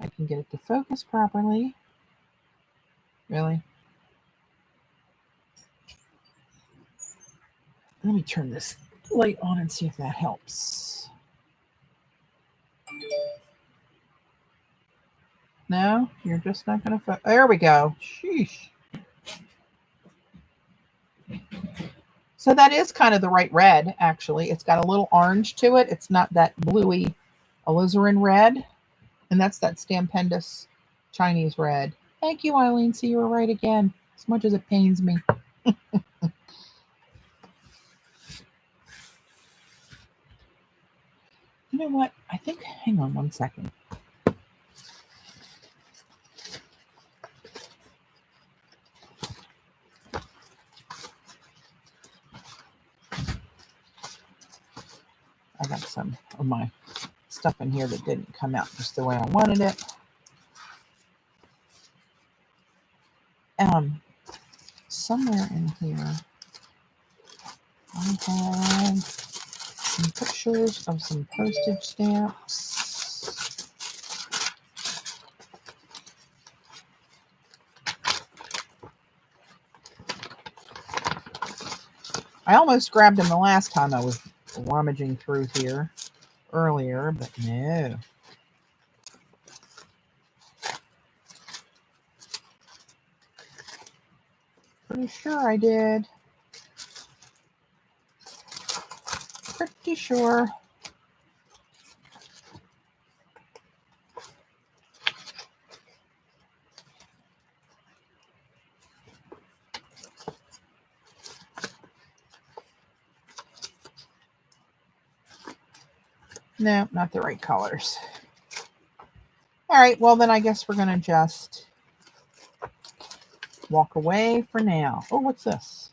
I can get it to focus properly. Really? Let me turn this light on and see if that helps. No, you're just not going to focus. There we go. Sheesh. So that is kind of the right red, actually. It's got a little orange to it. It's not that bluey alizarin red. And that's that Stampendous Chinese red. Thank you, Eileen. See, you were right again, as much as it pains me. You know what? I think, hang on one second. I got some of my stuff in here that didn't come out just the way I wanted it. Somewhere in here, I had some pictures of some postage stamps. I almost grabbed them the last time I was rummaging through here earlier, but no. Pretty sure I did. Pretty sure. No, not the right colors. All right, well then I guess we're going to just walk away for now. Oh, what's this?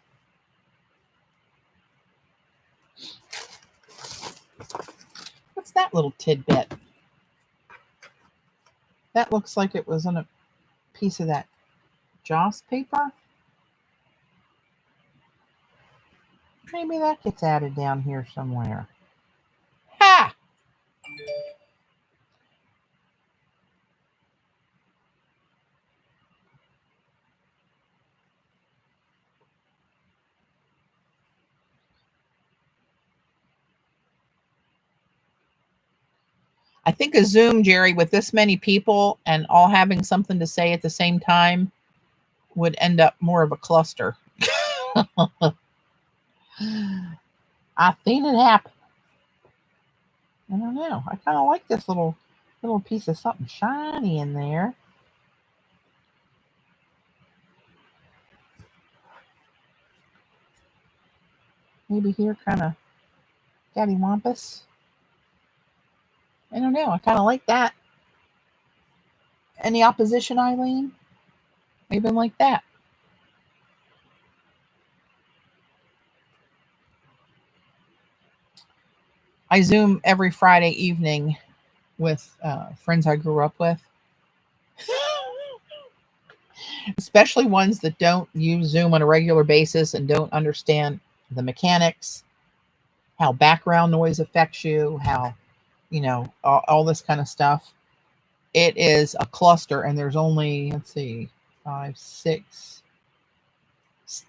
What's that little tidbit? That looks like it was on a piece of that Joss paper. Maybe that gets added down here somewhere. Ha! I think a Zoom, Jerry, with this many people and all having something to say at the same time would end up more of a cluster. I've seen it happen. I don't know. I kind of like this little piece of something shiny in there. Maybe here, kind of cattywampus. I don't know. I kind of like that. Any opposition, Eileen? Maybe like that. I Zoom every Friday evening with friends I grew up with. Especially ones that don't use Zoom on a regular basis and don't understand the mechanics, how background noise affects you, how, all this kind of stuff. It is a cluster, and there's only, let's see, 5, 6,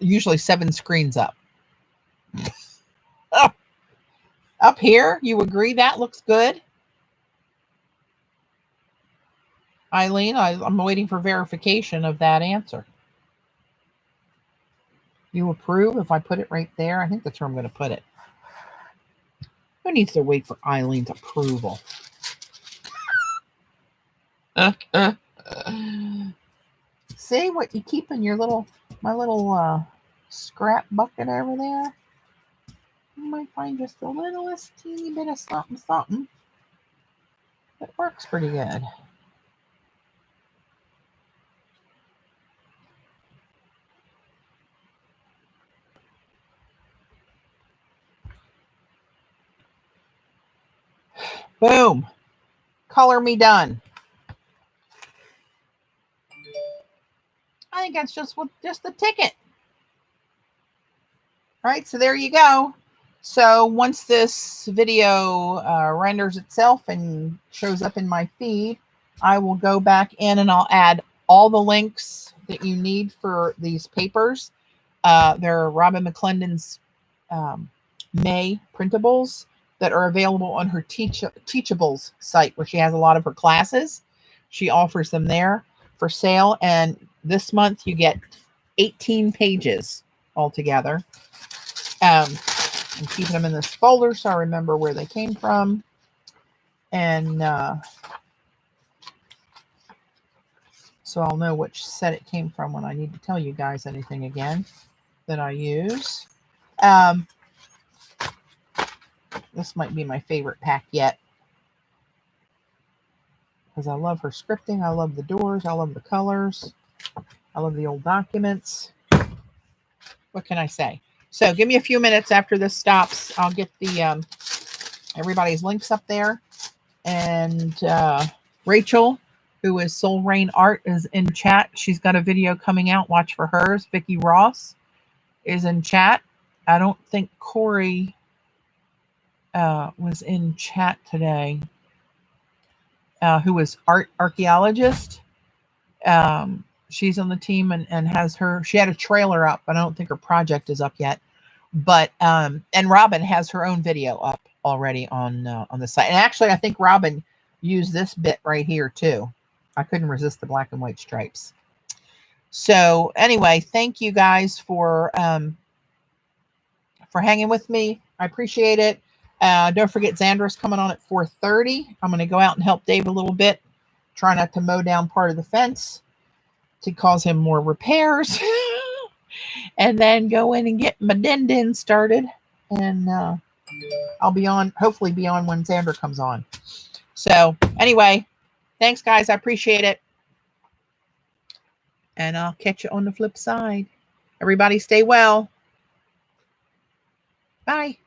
usually 7 screens up. Oh, up here, you agree that looks good? Eileen, I'm waiting for verification of that answer. You approve if I put it right there? I think that's where I'm going to put it. Who needs to wait for Eileen's approval? See what you keep in your my little scrap bucket over there? You might find just the littlest teeny bit of something that works pretty good. Boom. Color me done. I think that's just the ticket. All right, so there you go. So once this video renders itself and shows up in my feed, I will go back in and I'll add all the links that you need for these papers. They're Robyn McClendon's May printables that are available on her Teachables site, where she has a lot of her classes. She offers them there for sale. And this month you get 18 pages altogether. I'm keeping them in this folder so I remember where they came from. And so I'll know which set it came from when I need to tell you guys anything again that I use. This might be my favorite pack yet, because I love her scripting. I love the doors. I love the colors. I love the old documents. What can I say? So give me a few minutes after this stops. I'll get the everybody's links up there. And Rachel, who is Soul Rain Art, is in chat. She's got a video coming out. Watch for hers. Vicki Ross is in chat. I don't think Kory was in chat today. Who is Archaeologist. She's on the team and has she had a trailer up, but I don't think her project is up yet. But and Robyn has her own video up already on the site. And actually, I think Robyn used this bit right here too. I couldn't resist the black and white stripes. So anyway, thank you guys for hanging with me. I appreciate it. Don't forget Xandra's coming on at 4:30. I'm going to go out and help Dave a little bit. Try not to mow down part of the fence to cause him more repairs. And then go in and get my din started. And I'll be on, hopefully be on when Xandra comes on. So anyway, thanks guys. I appreciate it. And I'll catch you on the flip side. Everybody stay well. Bye.